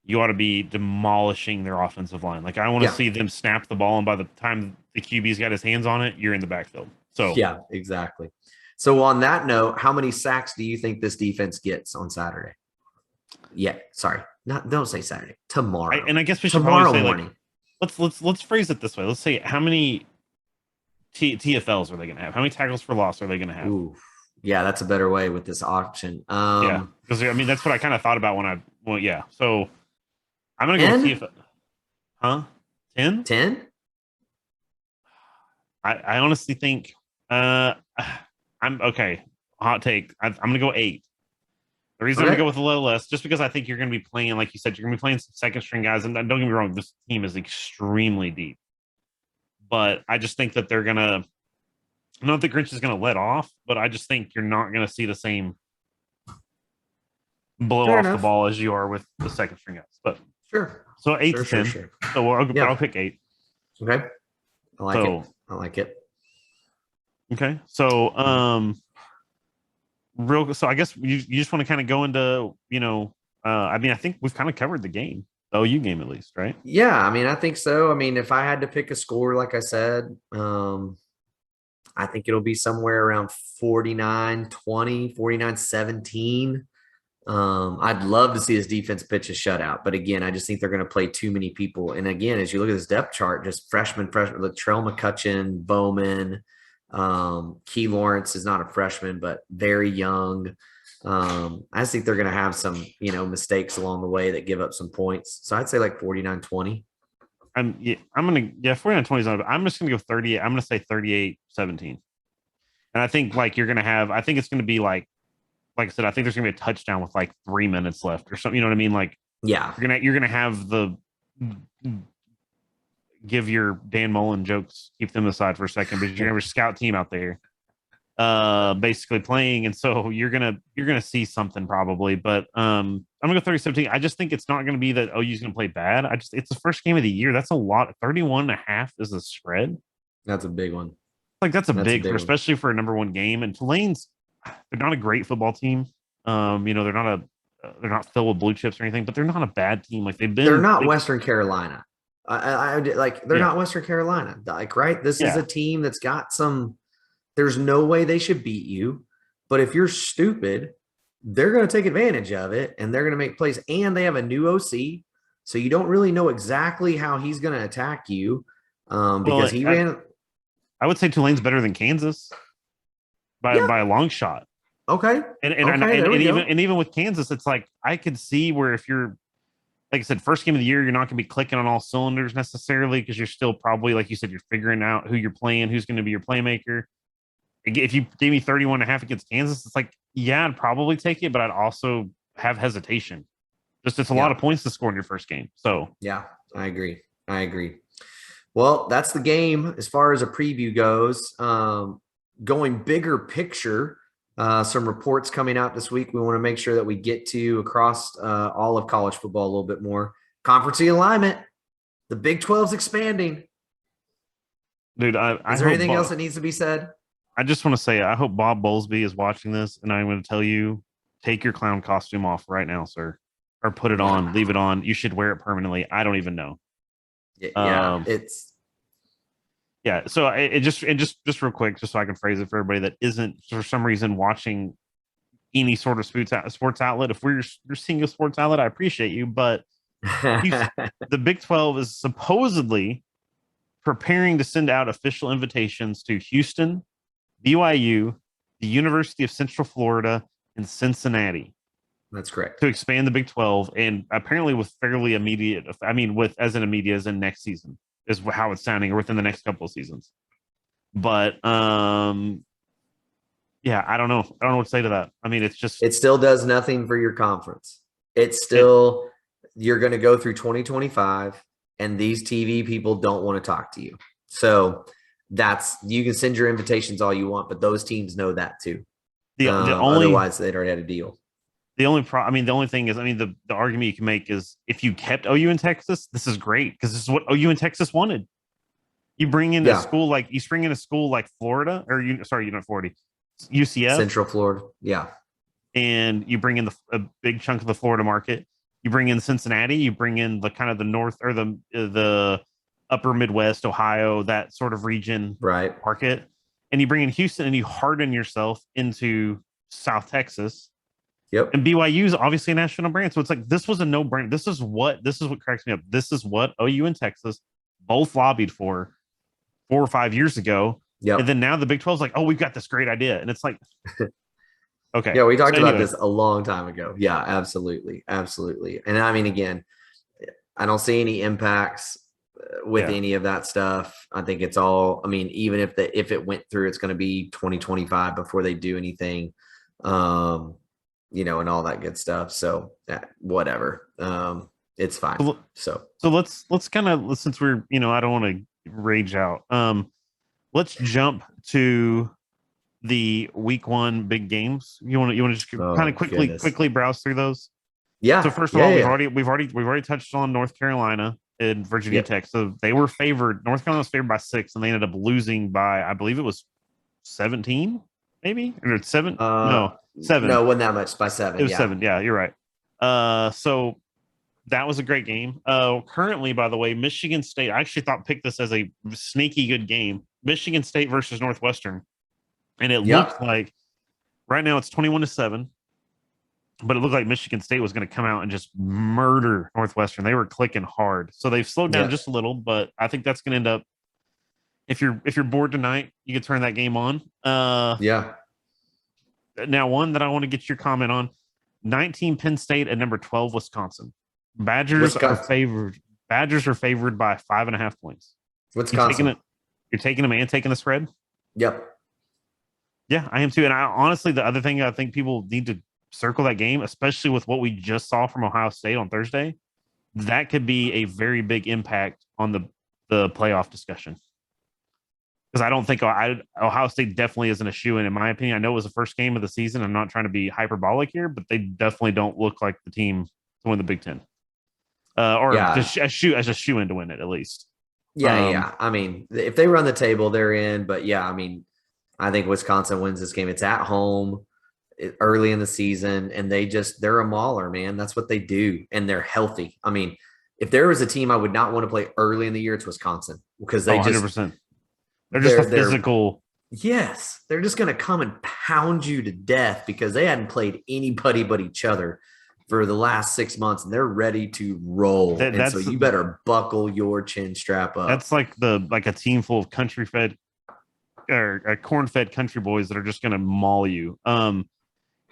you ought to be demolishing their offensive line. Like, I want to see them snap the ball, and by the time the QB's got his hands on it, you're in the backfield. So yeah, exactly. So on that note, how many sacks do you think this defense gets on Saturday? Yeah, sorry, don't say Saturday. Tomorrow. And I guess we should tomorrow probably say morning. Like, let's phrase it this way. Let's say how many TFLs are they going to have? How many tackles for loss are they going to have? Ooh, yeah, that's a better way with this option. Yeah, because I mean that's what I kind of thought about yeah. So I'm going to go with TFL. Huh? 10? 10? I honestly think I'm okay. Hot take. I'm going to go 8. The reason I'm going to go with a little less, just because I think you're going to be playing, like you said, you're going to be playing some second string guys. And don't get me wrong, this team is extremely deep. But I just think that they're going to, not that Grinch is going to let off, but I just think you're not going to see the same blow off the ball as you are with the second string guys. But sure. So 8 to 10. Sure. So I'll pick 8. Okay. I like it. Okay. So, so I guess you just want to kind of go into, I mean, I think we've kind of covered the game, the OU game at least, right? Yeah, I mean, I think so. I mean, if I had to pick a score, like I said, I think it'll be somewhere around 49-20, 49-17. I'd love to see this defense pitch a shutout, but again, I just think they're going to play too many people. And again, as you look at this depth chart, just freshman, Latrell McCutcheon, Bowman, Key Lawrence is not a freshman, but very young. I just think they're going to have some, mistakes along the way that give up some points. So I'd say like 49-20. I'm going to 49-20. I'm just going to go 38. I'm going to say 38-17. And I think like you're going to have, I think it's going to be like I said, I think there's going to be a touchdown with like 3 minutes left or something. You know what I mean? Like, yeah, you're going to have the give your Dan Mullen jokes, keep them aside for a second, but you're going to have a scout team out there basically playing. And so you're going to see something probably, but I'm going to go 30-17. I just think it's not going to be that OU's going to play bad. It's the first game of the year. That's a lot. 31.5 is a spread. That's a big one. Like that's a big especially for a number 1 game. And Tulane's, they're not a great football team. They're not filled with blue chips or anything, but they're not a bad team. Like they're not Western Carolina. They're not Western Carolina. Like, right. This is a team that's got there's no way they should beat you, but if you're stupid, they're going to take advantage of it and they're going to make plays. And they have a new OC. So you don't really know exactly how he's going to attack you. Because I would say Tulane's better than Kansas. By a long shot. Okay. And even with Kansas, it's like I could see where if you're, like I said, first game of the year, you're not going to be clicking on all cylinders necessarily because you're still probably, like you said, you're figuring out who you're playing, who's going to be your playmaker. If you gave me 31.5 against Kansas, it's like, yeah, I'd probably take it, but I'd also have hesitation. Just it's a lot of points to score in your first game. So yeah, I agree. Well, that's the game as far as a preview goes. Going bigger picture, some reports coming out this week we want to make sure that we get to across all of college football a little bit more. Conference alignment. The Big 12's expanding. Dude, is there anything else that needs to be said? I just want to say I hope Bob Bowlesby is watching this, and I'm going to tell you, take your clown costume off right now, sir. Or put it on, leave it on. You should wear it permanently. I don't even know. Yeah, So it just real quick, just so I can phrase it for everybody that isn't for some reason watching any sort of sports outlet. If you're seeing a sports outlet, I appreciate you, but the Big 12 is supposedly preparing to send out official invitations to Houston, BYU, the University of Central Florida, and Cincinnati. That's correct. To expand the Big 12, and apparently with fairly immediate. I mean, as in next season. Is how it's sounding, or within the next couple of seasons. But I don't know. I don't know what to say to that. I mean, it still does nothing for your conference. You're going to go through 2025, and these TV people don't want to talk to you. So you can send your invitations all you want, but those teams know that too. Otherwise they'd already had a deal. The only the only thing is, the argument you can make is if you kept OU in Texas, this is great because this is what OU in Texas wanted. You bring in a school like Florida, or you're not Florida, UCF, Central Florida, yeah, and you bring in a big chunk of the Florida market. You bring in Cincinnati, you bring in the kind of the north or the upper Midwest, Ohio, that sort of region market, and you bring in Houston, and you harden yourself into South Texas. Yep. And BYU is obviously a national brand, so it's like this was a no-brainer. This is what cracks me up. This is what OU and Texas both lobbied for 4 or 5 years ago. Yep. And then now the Big 12 is like, oh, we've got this great idea, and it's like, okay, yeah, we talked about this a long time ago. Yeah, absolutely, absolutely. And I mean, again, I don't see any impacts with any of that stuff. I think it's all. I mean, even if it went through, it's going to be 2025 before they do anything. And all that good stuff. So whatever. It's fine. So let's kind of, since we're, I don't want to rage out. Let's jump to the week 1 big games. You want to just kind of quickly browse through those? Yeah. So first of all, we've already touched on North Carolina and Virginia Tech. So they were favored. North Carolina was favored by 6, and they ended up losing by, I believe it was 17, maybe, or 7. No. 7. No, wasn't that much, by 7. It was 7. Yeah, you're right. So that was a great game. Currently, by the way, Michigan State, I actually picked this as a sneaky good game. Michigan State versus Northwestern. And it looked like right now it's 21-7, but it looked like Michigan State was going to come out and just murder Northwestern. They were clicking hard. So they've slowed down just a little, but I think that's going to end up, if you're bored tonight, you can turn that game on. Now, one that I want to get your comment on: 19 Penn State and number 12 Wisconsin. Badgers are favored. Badgers are favored by 5.5 points. Wisconsin. You're taking them and taking the spread. Yep. Yeah, I am too. And honestly, the other thing I think people need to circle that game, especially with what we just saw from Ohio State on Thursday, that could be a very big impact on the playoff discussion. Because I don't think Ohio State definitely isn't a shoe-in, in my opinion. I know it was the first game of the season. I'm not trying to be hyperbolic here, but they definitely don't look like the team to win the Big Ten. Just as a shoe-in to win it, at least. Yeah. I mean, if they run the table, they're in. But, yeah, I mean, I think Wisconsin wins this game. It's at home early in the season, and they're a mauler, man. That's what they do, and they're healthy. I mean, if there was a team I would not want to play early in the year, it's Wisconsin, because they 100%. They're just a physical. Yes, they're just going to come and pound you to death because they hadn't played anybody but each other for the last 6 months, and they're ready to roll. So you better buckle your chin strap up. That's like a team full of country-fed or corn-fed country boys that are just going to maul you.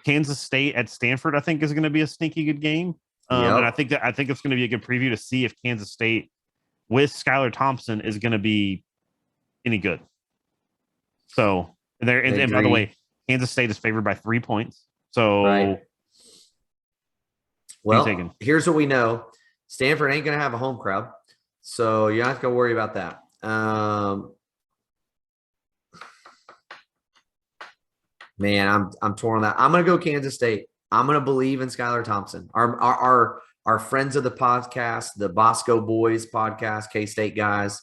Kansas State at Stanford, I think, is going to be a sneaky good game. And I think it's going to be a good preview to see if Kansas State with Skylar Thompson is going to be any good. So and by the way, Kansas State is favored by 3 points. So well, here's what we know: Stanford ain't gonna have a home crowd, so you're not gonna worry about that. Man, I'm torn on that. I'm gonna go Kansas State. I'm gonna believe in Skylar Thompson. Our friends of the podcast, the Bosco Boys podcast, K-State guys.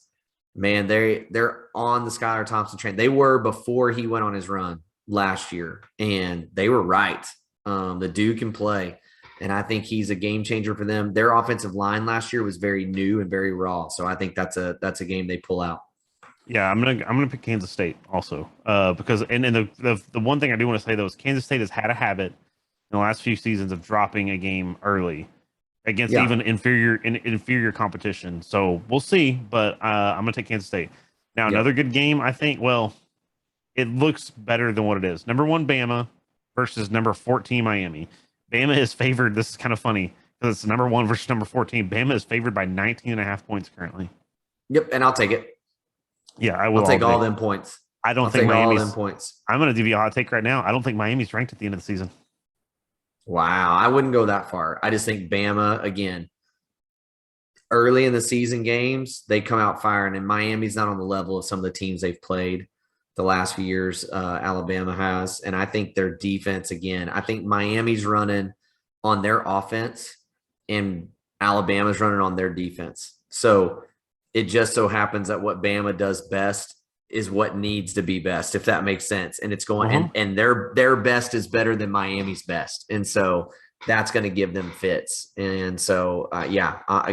Man, they're on the Skylar Thompson train. They were before he went on his run last year, and they were right. The dude can play, and I think he's a game changer for them. Their offensive line last year was very new and very raw, so I think that's a game they pull out. Yeah, I'm gonna pick Kansas State also because and the one thing I do want to say though is Kansas State has had a habit in the last few seasons of dropping a game early against even inferior competition. So we'll see, but I'm going to take Kansas State. Now, another good game, I think, well, it looks better than what it is. Number 1, Bama versus number 14, Miami. Bama is favored. This is kind of funny because it's number 1 versus number 14. Bama is favored by 19.5 points currently. Yep, and I'll take it. Yeah, I will. I'll take all them points. I don't think Miami's all them points. I'm going to give you a hot take right now. I don't think Miami's ranked at the end of the season. Wow, I wouldn't go that far. I just think Bama, again, early in the season games, they come out firing, and Miami's not on the level of some of the teams they've played the last few years. Alabama has, and I think their defense, again, I think Miami's running on their offense and Alabama's running on their defense. So it just so happens that what Bama does best is what needs to be best, if that makes sense. And it's going and their best is better than Miami's best. And so that's going to give them fits. And so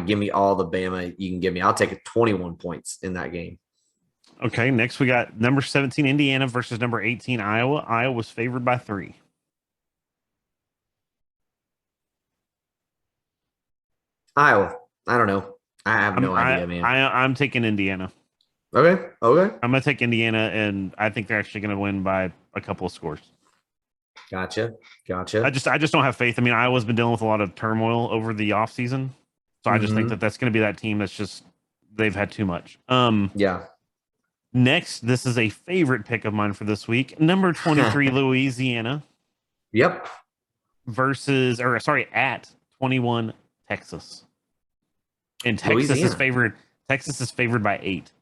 give me all the Bama you can give me. I'll take it 21 points in that game. Okay, next we got number 17 Indiana versus number 18 Iowa. Iowa was favored by 3. Iowa. I don't know. I have no idea, man. I'm taking Indiana. Okay. I'm going to take Indiana, and I think they're actually going to win by a couple of scores. Gotcha. I just don't have faith. I mean, Iowa's been dealing with a lot of turmoil over the offseason. So I just think that's going to be that team that's just they've had too much. Yeah. Next, this is a favorite pick of mine for this week. Number 23 Louisiana. Yep. At 21 Texas. And Texas is favored by 8.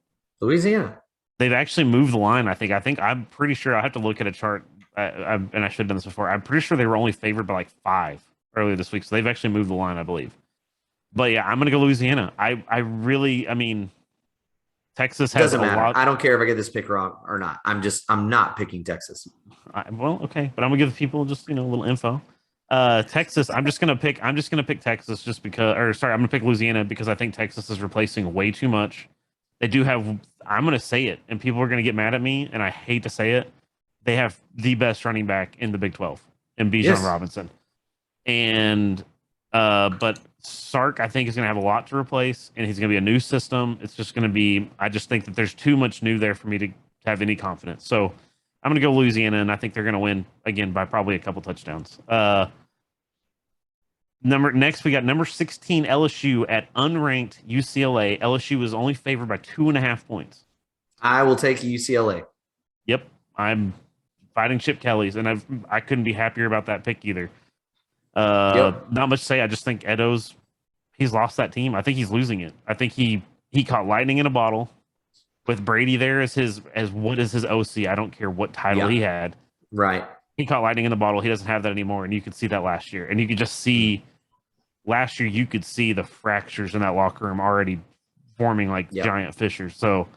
Louisiana. They've actually moved the line, I think. I'm pretty sure I have to look at a chart, and I should have done this before. I'm pretty sure they were only favored by like 5 earlier this week. So they've actually moved the line, I believe. But yeah, I'm going to go Louisiana. I mean, Texas has doesn't matter. I don't care if I get this pick wrong or not. I'm not picking Texas. Okay, but I'm gonna give people just a little info. Texas. I'm just gonna pick Texas just because. I'm gonna pick Louisiana because I think Texas is replacing way too much. They do have. I'm gonna say it, and people are gonna get mad at me, and I hate to say it. They have the best running back in the Big 12, in Bijan Robinson, and but Sark, I think, is going to have a lot to replace, and he's going to be a new system. It's just going to be. I just think that there's too much new there for me to have any confidence. So I'm going to go Louisiana, and I think they're going to win again by probably a couple touchdowns. Next, we got number 16 LSU at unranked UCLA. LSU is only favored by 2.5 points. I will take UCLA. Yep, I'm fighting Chip Kelly's, and I couldn't be happier about that pick either. Not much to say. I just think he's lost that team. I think he's losing it. I think he caught lightning in a bottle with Brady there as what is his OC. I don't care what title he had. Right. He caught lightning in the bottle. He doesn't have that anymore. And you could see that last year. And you could just see last year, you could see the fractures in that locker room already forming like giant fissures. So,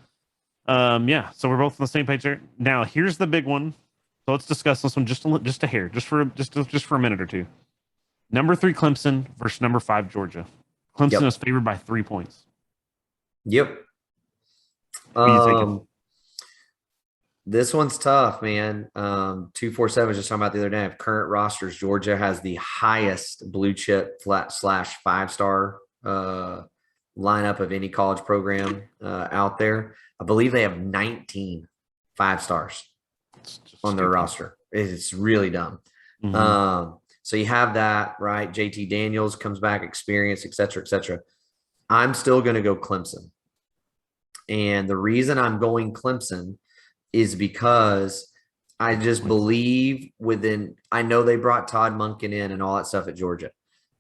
so we're both on the same page there. Now, here's the big one. So let's discuss this one just a hair, just for a minute or two. Number 3 Clemson versus number 5 Georgia. Clemson is favored by 3 points. Yep. This one's tough, man. 247 was just talking about the other day. Of current rosters, Georgia has the highest blue chip /5-star lineup of any college program out there. I believe they have 19 5-stars on their roster. It's really dumb. Mm-hmm. So you have that, right? JT Daniels comes back, experience, et cetera, et cetera. I'm still going to go Clemson. And the reason I'm going Clemson is because I just believe I know they brought Todd Monken in and all that stuff at Georgia,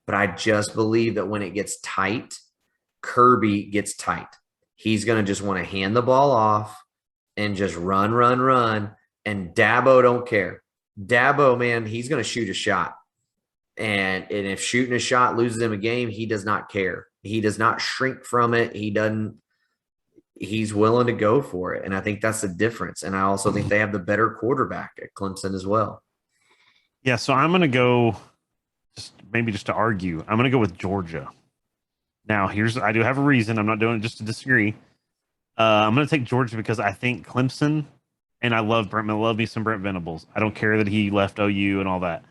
but I just believe that when it gets tight, Kirby gets tight. He's going to just want to hand the ball off and just run. And Dabo don't care. Dabo, man, he's going to shoot a shot. And if shooting a shot loses him a game, he does not care. He does not shrink from it. He's willing to go for it. And I think that's the difference. And I also think they have the better quarterback at Clemson as well. Yeah, so I'm going to go just to argue. I'm going to go with Georgia. Now, I do have a reason. I'm not doing it just to disagree. I'm going to take Georgia because I think Clemson, and I love me some Brent Venables. I don't care that he left OU and all that.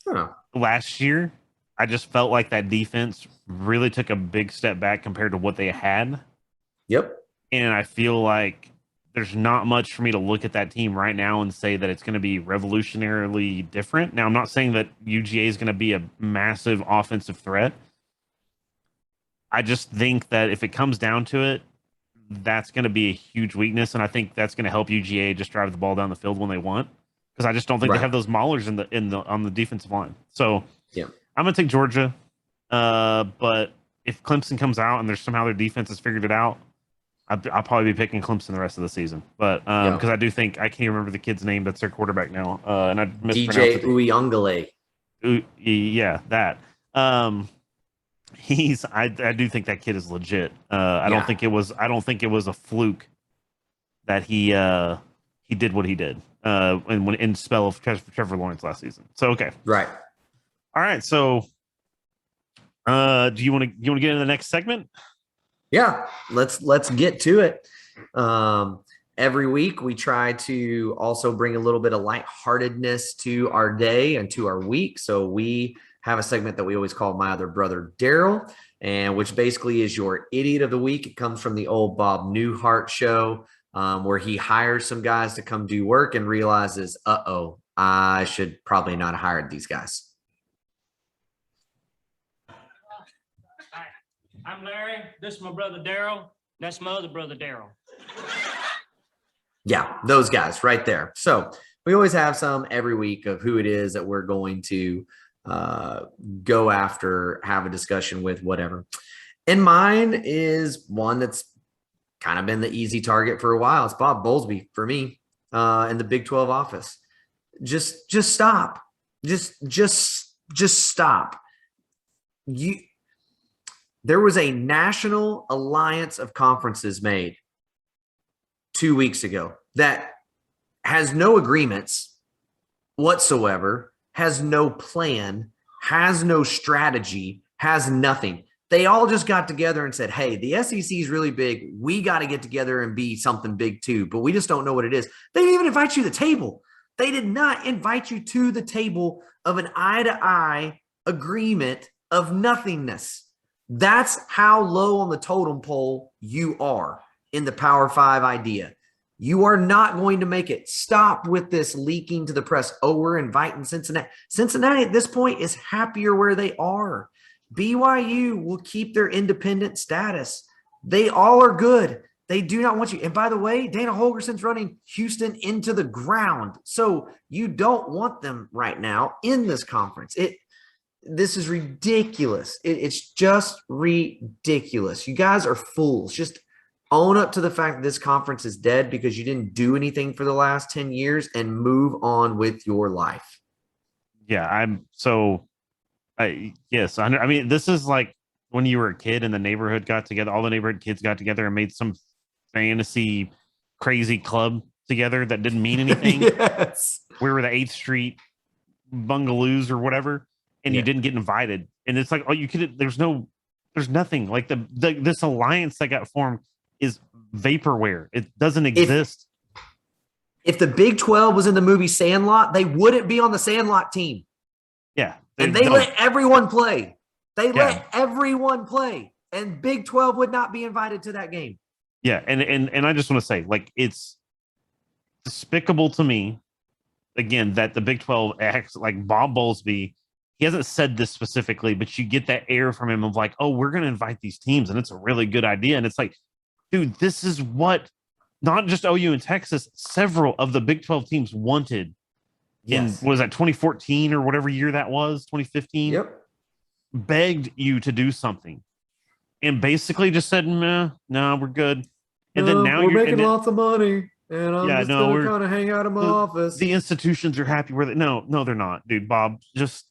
Huh. Last year, I just felt like that defense really took a big step back compared to what they had. Yep. And I feel like there's not much for me to look at that team right now and say that it's going to be revolutionarily different. Now, I'm not saying that UGA is going to be a massive offensive threat. I just think that if it comes down to it, that's going to be a huge weakness. And I think that's going to help UGA just drive the ball down the field when they want. Because I just don't think they have those maulers on the defensive line. So I'm going to take Georgia. But if Clemson comes out and somehow their defense has figured it out, I'll probably be picking Clemson the rest of the season. But because I do think I can't remember the kid's name that's their quarterback now, and I mispronounced DJ Uyunglele. Yeah, that. I do think that kid is legit. I don't think it was a fluke that he did what he did in spell of Trevor Lawrence last season. So okay. Right. All right. So do you want to get into the next segment? Yeah, let's get to it. Every week we try to also bring a little bit of lightheartedness to our day and to our week. So we have a segment that we always call My Other Brother Daryl, and which basically is your idiot of the week. It comes from the old Bob Newhart show, where he hires some guys to come do work and realizes, I should probably not have hired these guys. Hi, I'm Larry. This is my brother Daryl. That's my other brother Daryl. Yeah, those guys right there. So we always have some every week of who it is that we're going to go after, have a discussion with, whatever. And mine is one that's kind of been the easy target for a while. It's Bob Bowlesby for me in the Big 12 office. Just stop. Just stop. There was a national alliance of conferences made 2 weeks ago that has no agreements whatsoever, has no plan, has no strategy, has nothing. They all just got together and said, hey, the SEC is really big. We got to get together and be something big too, but we just don't know what it is. They didn't even invite you to the table. They did not invite you to the table of an eye-to-eye agreement of nothingness. That's how low on the totem pole you are in the Power Five idea. You are not going to make it. Stop with this leaking to the press. Oh, we're inviting Cincinnati. Cincinnati at this point is happier where they are. BYU will keep their independent status. They all are good. They do not want you. And by the way, Dana Holgerson's running Houston into the ground. So you don't want them right now in this conference. This is ridiculous. It's just ridiculous. You guys are fools. Just own up to the fact that this conference is dead because you didn't do anything for the last 10 years and move on with your life. Yeah, yes. I mean, this is like when you were a kid and the neighborhood got together, all the neighborhood kids got together and made some fantasy crazy club together that didn't mean anything. Yes. We were the 8th Street Bungalows or whatever, and you didn't get invited. And it's like, there's nothing. Like this alliance that got formed is vaporware. It doesn't exist. If the Big 12 was in the movie Sandlot, they wouldn't be on the Sandlot team. Yeah. And they let everyone play. Let everyone play. And Big 12 would not be invited to that game. Yeah. And I just want to say, like, it's despicable to me, again, that the Big 12 acts like Bob Bowlesby. He hasn't said this specifically, but you get that air from him of like, oh, we're going to invite these teams. And it's a really good idea. And it's like, dude, this is what not just OU and Texas, several of the Big 12 teams wanted in, was that 2014 or whatever year that was, 2015? Yep. Begged you to do something and basically just said, no, we're good. And then now we're making lots of money and I'm just going to kind of hang out in my office. The institutions are happy where no, they're not, dude. Bob, just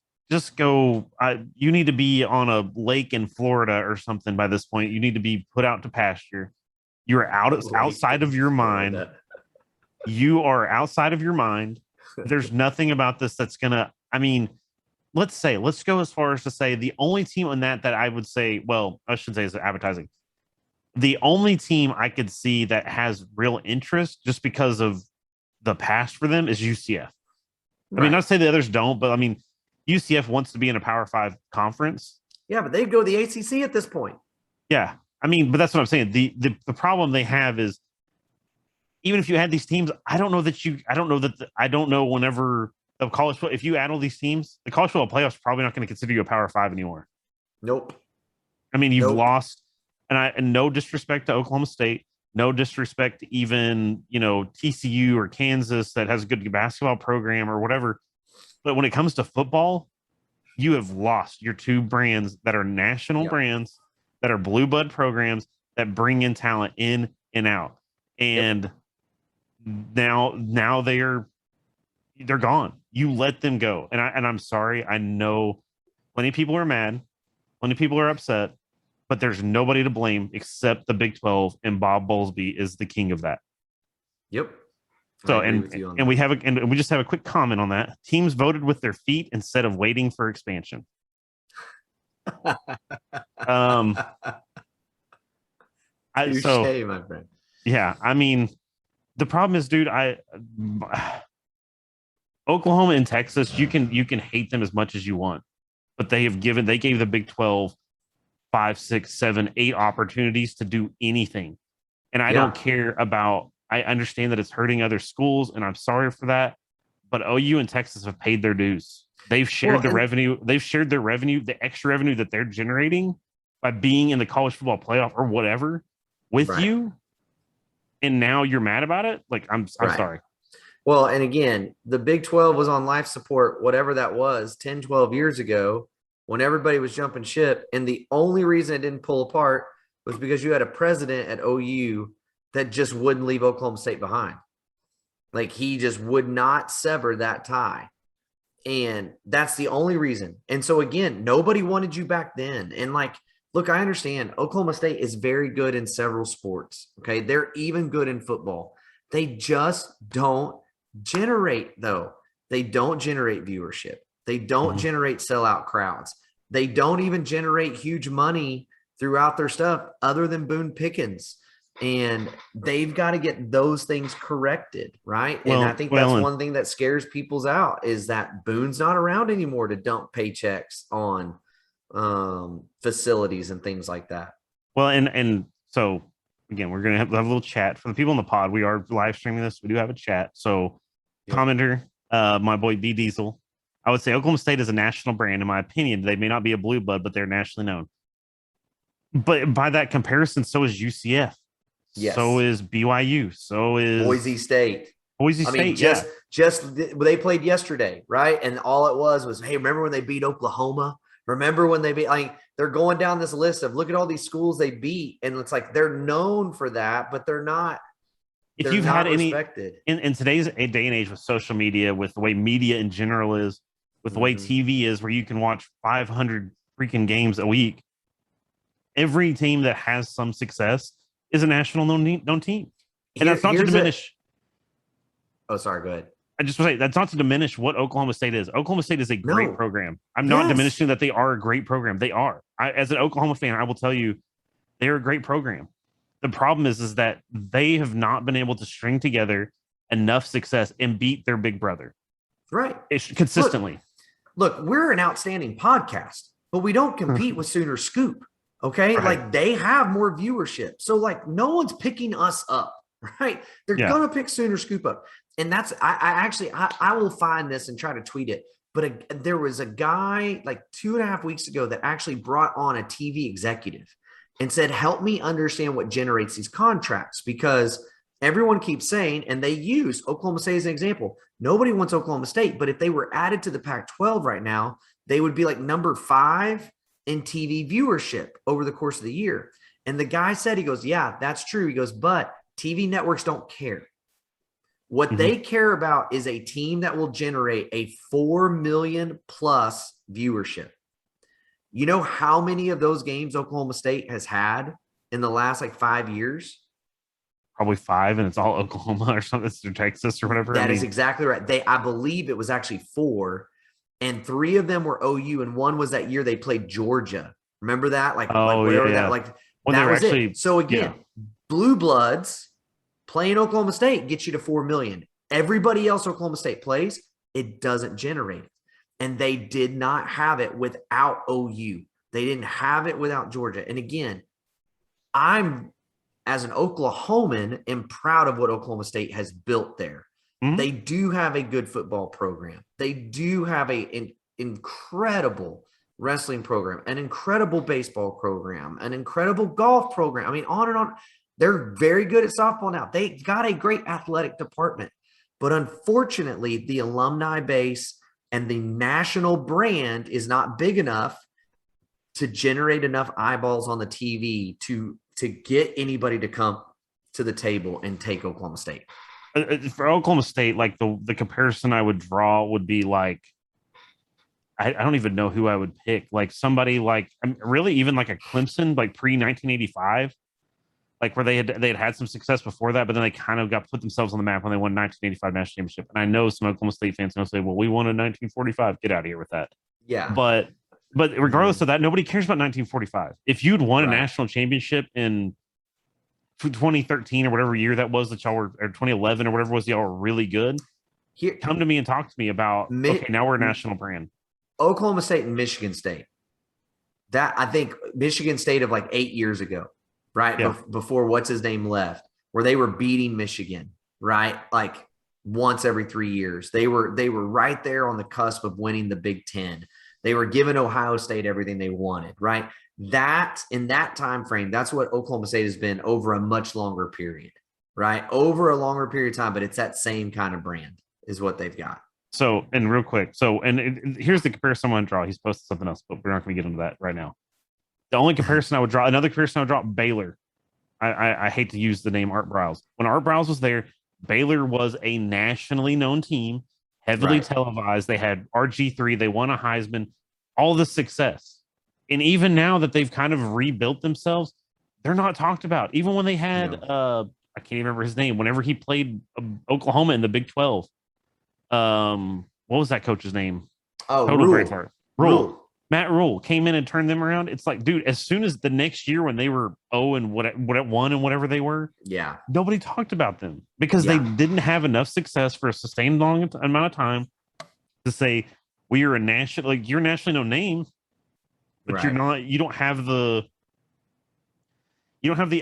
go. You need to be on a lake in Florida or something by this point. You need to be put out to pasture. You're outside of your mind. You are outside of your mind. There's nothing about this that's gonna. I mean, let's go as far as to say the only team on that I would say, well, I should say is advertising. The only team I could see that has real interest just because of the past for them is UCF. Right. I mean, not to say the others don't, but I mean, UCF wants to be in a Power 5 conference. Yeah, but they'd go to the ACC at this point. Yeah. I mean, but that's what I'm saying. The problem they have is even if you had these teams, I don't know whenever the college, if you add all these teams, the college football playoffs are probably not going to consider you a Power 5 anymore. Nope. I mean, you've lost, and no disrespect to Oklahoma State, no disrespect to even, TCU or Kansas that has a good basketball program or whatever. But when it comes to football, you have lost your two brands that are national brands, that are blue blood programs that bring in talent in and out. And now they're gone. You let them go. And I'm sorry. I know plenty of people are mad. Plenty of people are upset. But there's nobody to blame except the Big 12, and Bob Bowlesby is the king of that. Yep. So I agree with you on and that. we just have a quick comment on that. Teams voted with their feet instead of waiting for expansion. Touché, my friend. Yeah, I mean, the problem is, dude, Oklahoma and Texas, you can hate them as much as you want, but they gave the Big 12 5, 6, 7, 8 opportunities to do anything. And I don't care about, I understand that it's hurting other schools, and I'm sorry for that, but OU and Texas have paid their dues. They've shared the revenue. They've shared their revenue, the extra revenue that they're generating by being in the college football playoff or whatever with you. And now you're mad about it. Like, I'm sorry. Well, and again, the Big 12 was on life support, whatever that was, 10, 12 years ago, when everybody was jumping ship. And the only reason it didn't pull apart was because you had a president at OU that just wouldn't leave Oklahoma State behind. Like, he just would not sever that tie. And that's the only reason. And so, again, nobody wanted you back then. And, like, look, I understand Oklahoma State is very good in several sports. Okay. They're even good in football. They just don't generate, though. They don't generate viewership. They don't generate sellout crowds. They don't even generate huge money throughout their stuff other than Boone Pickens. And they've got to get those things corrected, right? And I think that's one thing that scares people's out is that Boone's not around anymore to dump paychecks on facilities and things like that. Well, and so again, we're gonna have a little chat for the people in the pod. We are live streaming this. We do have a chat. So, commenter, my boy B Diesel, I would say Oklahoma State is a national brand, in my opinion. They may not be a blue blood, but they're nationally known. But by that comparison, so is UCF. Yes. So is BYU. So is Boise State. Boise State. I mean, just they played yesterday, right? And all it was, hey, remember when they beat Oklahoma? Remember when they beat, like, they're going down this list of look at all these schools they beat, and it's like they're known for that, but they're not. If you've had any in today's day and age with social media, with the way media in general is, with the way TV is, where you can watch 500 freaking games a week, every team that has some success is a national known team, and that's not to diminish. Oh, sorry. Go ahead. I just want to say that's not to diminish what Oklahoma State is. Oklahoma State is a great program. I'm not diminishing that they are a great program. They are. As an Oklahoma fan, I will tell you, they're a great program. The problem is that they have not been able to string together enough success and beat their big brother. Right. Consistently. Look, we're an outstanding podcast, but we don't compete with Sooner Scoop. Okay. Right. Like, they have more viewership. So, like, no one's picking us up, right? They're going to pick Sooner Scoop up. And that's, I will find this and try to tweet it. But there was a guy like 2.5 weeks ago that actually brought on a TV executive and said, help me understand what generates these contracts, because everyone keeps saying, and they use Oklahoma State as an example. Nobody wants Oklahoma State, but if they were added to the Pac-12 right now, they would be like number 5 in TV viewership over the course of the year. And the guy said, he goes, yeah, that's true. He goes, but TV networks don't care. What they care about is a team that will generate a 4 million plus viewership. You know how many of those games Oklahoma State has had in the last like 5 years? Probably 5, and it's all Oklahoma or something, or Texas or whatever. That is exactly right. I believe it was actually 4, and 3 of them were OU, and 1 was that year they played Georgia. Remember that? Like, that, like, when that was actually, it. So again, Blue Bloods playing Oklahoma State gets you to 4 million. Everybody else Oklahoma State plays, it doesn't generate it. And they did not have it without OU. They didn't have it without Georgia. And again, I'm, as an Oklahoman, am proud of what Oklahoma State has built there. They do have a good football program. They do have an incredible wrestling program, an incredible baseball program, an incredible golf program. I mean, on and on. They're very good at softball now. They got a great athletic department. But unfortunately, the alumni base and the national brand is not big enough to generate enough eyeballs on the TV to get anybody to come to the table and take Oklahoma State. For Oklahoma State, like the comparison I would draw would be like I don't even know who I would pick. Like somebody like really even like a Clemson, like pre 1985, like where they had some success before that, but then they kind of got put themselves on the map when they won 1985 national championship. And I know some Oklahoma State fans will say, "Well, we won in 1945. Get out of here with that." Yeah. But regardless of that, nobody cares about 1945. If you'd won a Right. national championship in 2013 or whatever year that was that y'all were, or 2011 or whatever it was, y'all were really good. Here, Come to me and talk to me about okay, now we're a national brand. Oklahoma State and Michigan State. That I think Michigan State of like 8 years ago, right? Yeah. Before what's his name left, where they were beating Michigan, right? Like once every 3 years. They were right there on the cusp of winning the Big Ten. They were giving Ohio State everything they wanted, right? That in that time frame, that's what Oklahoma State has been over a much longer period, right? Over a longer period of time, but it's that same kind of brand is what they've got. So, and real quick, here's the comparison I want to draw. He's posted something else, but we're not going to get into that right now. The only comparison I would draw, another comparison I would draw, Baylor. I hate to use the name Art Briles. When Art Briles was there, Baylor was a nationally known team, heavily televised. They had RG3. They won a Heisman. All the success. And even now that they've kind of rebuilt themselves, they're not talked about. Even when they had, I can't even remember his name, whenever he played Oklahoma in the Big 12. What was that coach's name? Oh, Rule. Matt Rule came in and turned them around. It's like, dude, as soon as the next year when they were 0 and what 1 and whatever they were, nobody talked about them because they didn't have enough success for a sustained long amount of time to say we are a national, like you're a nationally known name, but you're not. You don't have the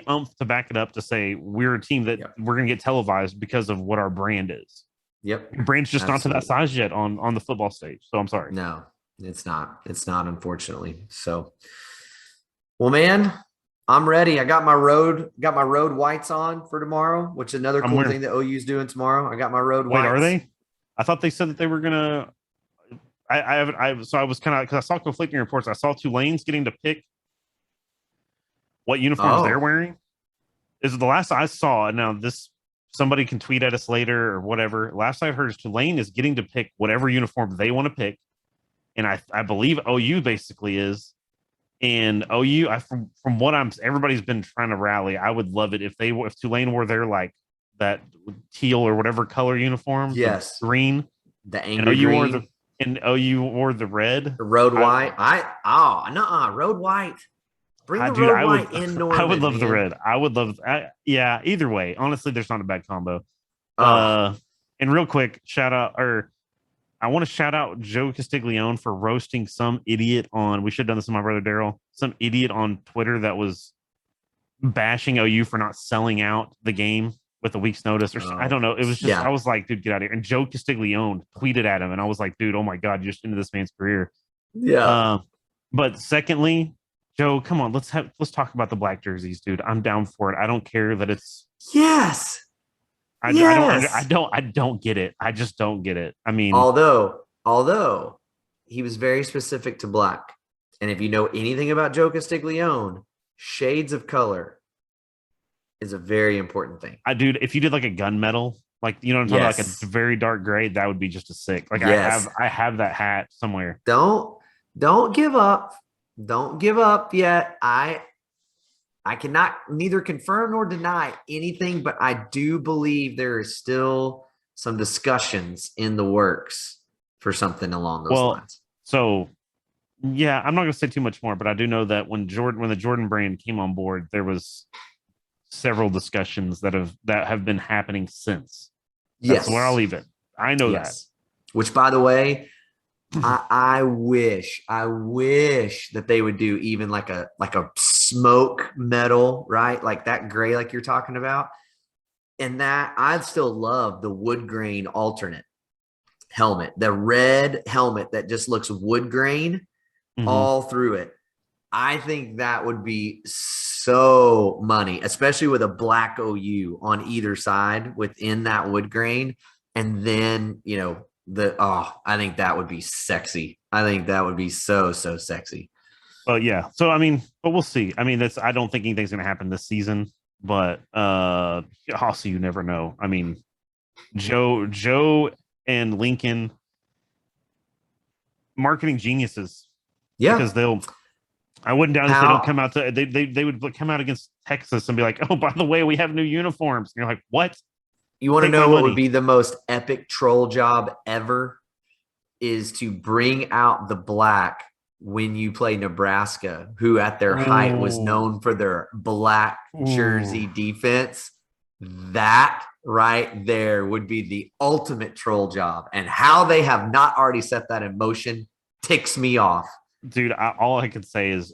umph to back it up to say we're a team that we're going to get televised because of what our brand is. Yep. Your brand's just not to that size yet on the football stage. So I'm sorry. No, it's not. It's not, unfortunately. So, well, man, I'm ready. I got my road whites on for tomorrow, which is another cool thing that OU's doing tomorrow. I got my road whites. Wait, are they? I thought they said that they were gonna. So I was kind of, because I saw conflicting reports. I saw Tulane's getting to pick what uniforms they're wearing. Is the last I saw, and now this. Somebody can tweet at us later or whatever. Last I heard is Tulane is getting to pick whatever uniform they want to pick. And I believe OU basically is. And OU, from what everybody's been trying to rally. I would love it if Tulane wore their like that teal or whatever color uniform. Yes. Green. The angry green. OU wore the red. The road white. Road white. Bring the road white in Norman. I would love the red. I would love. Either way, honestly, there's not a bad combo. And real quick, I want to shout out Joe Castiglione for roasting some idiot on. We should have done this with my brother Daryl. Some idiot on Twitter that was bashing OU for not selling out the game with a week's notice, or I don't know. It was just I was like, dude, get out of here. And Joe Castiglione tweeted at him, and I was like, dude, oh my god, you're just into this man's career. Yeah. But secondly. Joe, come on, let's talk about the black jerseys, dude. I'm down for it. I don't care that it's I don't get it. I just don't get it. I mean, although he was very specific to black, and if you know anything about Joe Castiglione, shades of color is a very important thing. Dude, if you did like a gunmetal, like you know what I'm talking about, like a very dark gray, that would be just a sick. Like I have that hat somewhere. Don't give up. Don't give up yet. I cannot neither confirm nor deny anything, but I do believe there is still some discussions in the works for something along those lines. So, yeah, I'm not going to say too much more, but I do know that when the Jordan brand came on board, there was several discussions that have been happening since. That's where I'll leave it. I know that. Which, by the way, I wish that they would do even like a smoke metal, right? Like that gray, like you're talking about. And that I'd still love the wood grain alternate helmet, the red helmet that just looks wood grain all through it. I think that would be so money, especially with a black OU on either side within that wood grain. And then, I think that would be sexy. I think that would be so sexy. Yeah. So I mean, but we'll see. I mean, I don't think anything's going to happen this season. But also, you never know. I mean, Joe and Lincoln, marketing geniuses. Yeah. Because I wouldn't doubt if they don't come out to they would come out against Texas and be like, oh, by the way, we have new uniforms. And you're like, what? You want to know what would be the most epic troll job ever? Is to bring out the black when you play Nebraska, who at their height was known for their black jersey defense. That right there would be the ultimate troll job. And how they have not already set that in motion ticks me off. Dude, all I could say is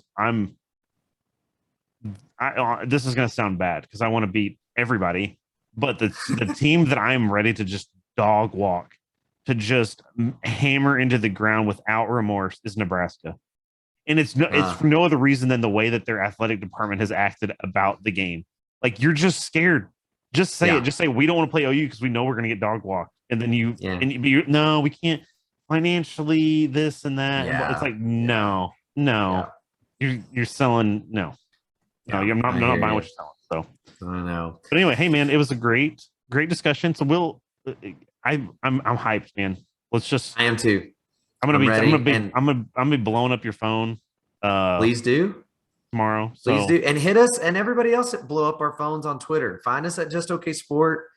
this is going to sound bad because I want to beat everybody, but the team that I'm ready to just dog walk, to just hammer into the ground without remorse, is Nebraska. And it's for no other reason than the way that their athletic department has acted about the game. Like, you're just scared. Just say it. Just say, we don't want to play OU because we know we're going to get dog walked. And then no, we can't financially, this and that. Yeah. It's like, no. You're selling. No, I'm not buying what you're selling. So I know. But anyway, hey man, it was a great discussion. So I'm hyped, man. Let's just. I am too. I'm gonna be blowing up your phone. Please do tomorrow. Please do, and hit us and everybody else that blow up our phones on Twitter. Find us at Just Okay Sport.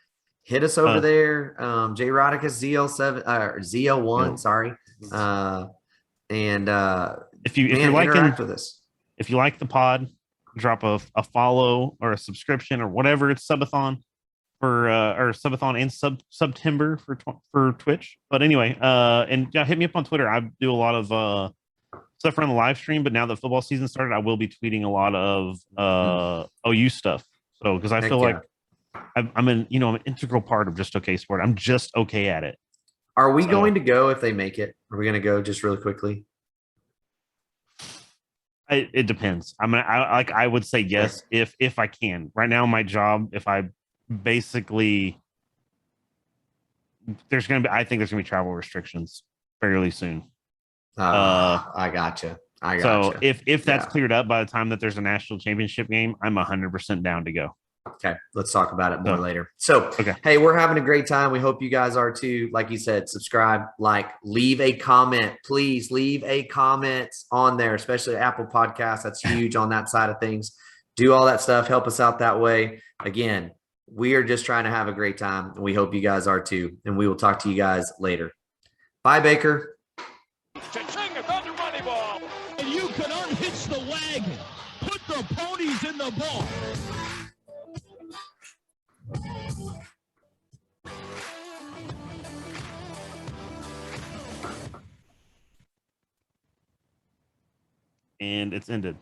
Hit us over there. J Rodicus ZL7 or ZL1. Sorry. And if you're liking, interact with us. If you like the pod, drop a follow or a subscription or whatever. It's subathon for or subathon and September for Twitch. But anyway, and hit me up on Twitter. I do a lot of stuff around the live stream, but now that football season started, I will be tweeting a lot of OU stuff. So because I feel like I'm an integral part of Just Okay Sport. I'm just okay at it. Are we going to go if they make it? Are we going to go just really quickly? It depends. I would say yes if I can. Right now, my job, if I basically, I think there's gonna be travel restrictions fairly soon. I gotcha. So if that's cleared up by the time that there's a national championship game, I'm 100% down to go. Okay, let's talk about it more later. So, hey, we're having a great time. We hope you guys are too. Like you said, subscribe, leave a comment. Please leave a comment on there, especially Apple Podcasts. That's huge on that side of things. Do all that stuff. Help us out that way. Again, we are just trying to have a great time, and we hope you guys are too. And we will talk to you guys later. Bye, Baker. Cha-ching, another money ball. And you can unhitch the wagon. Put the ponies in the ball. And it's ended.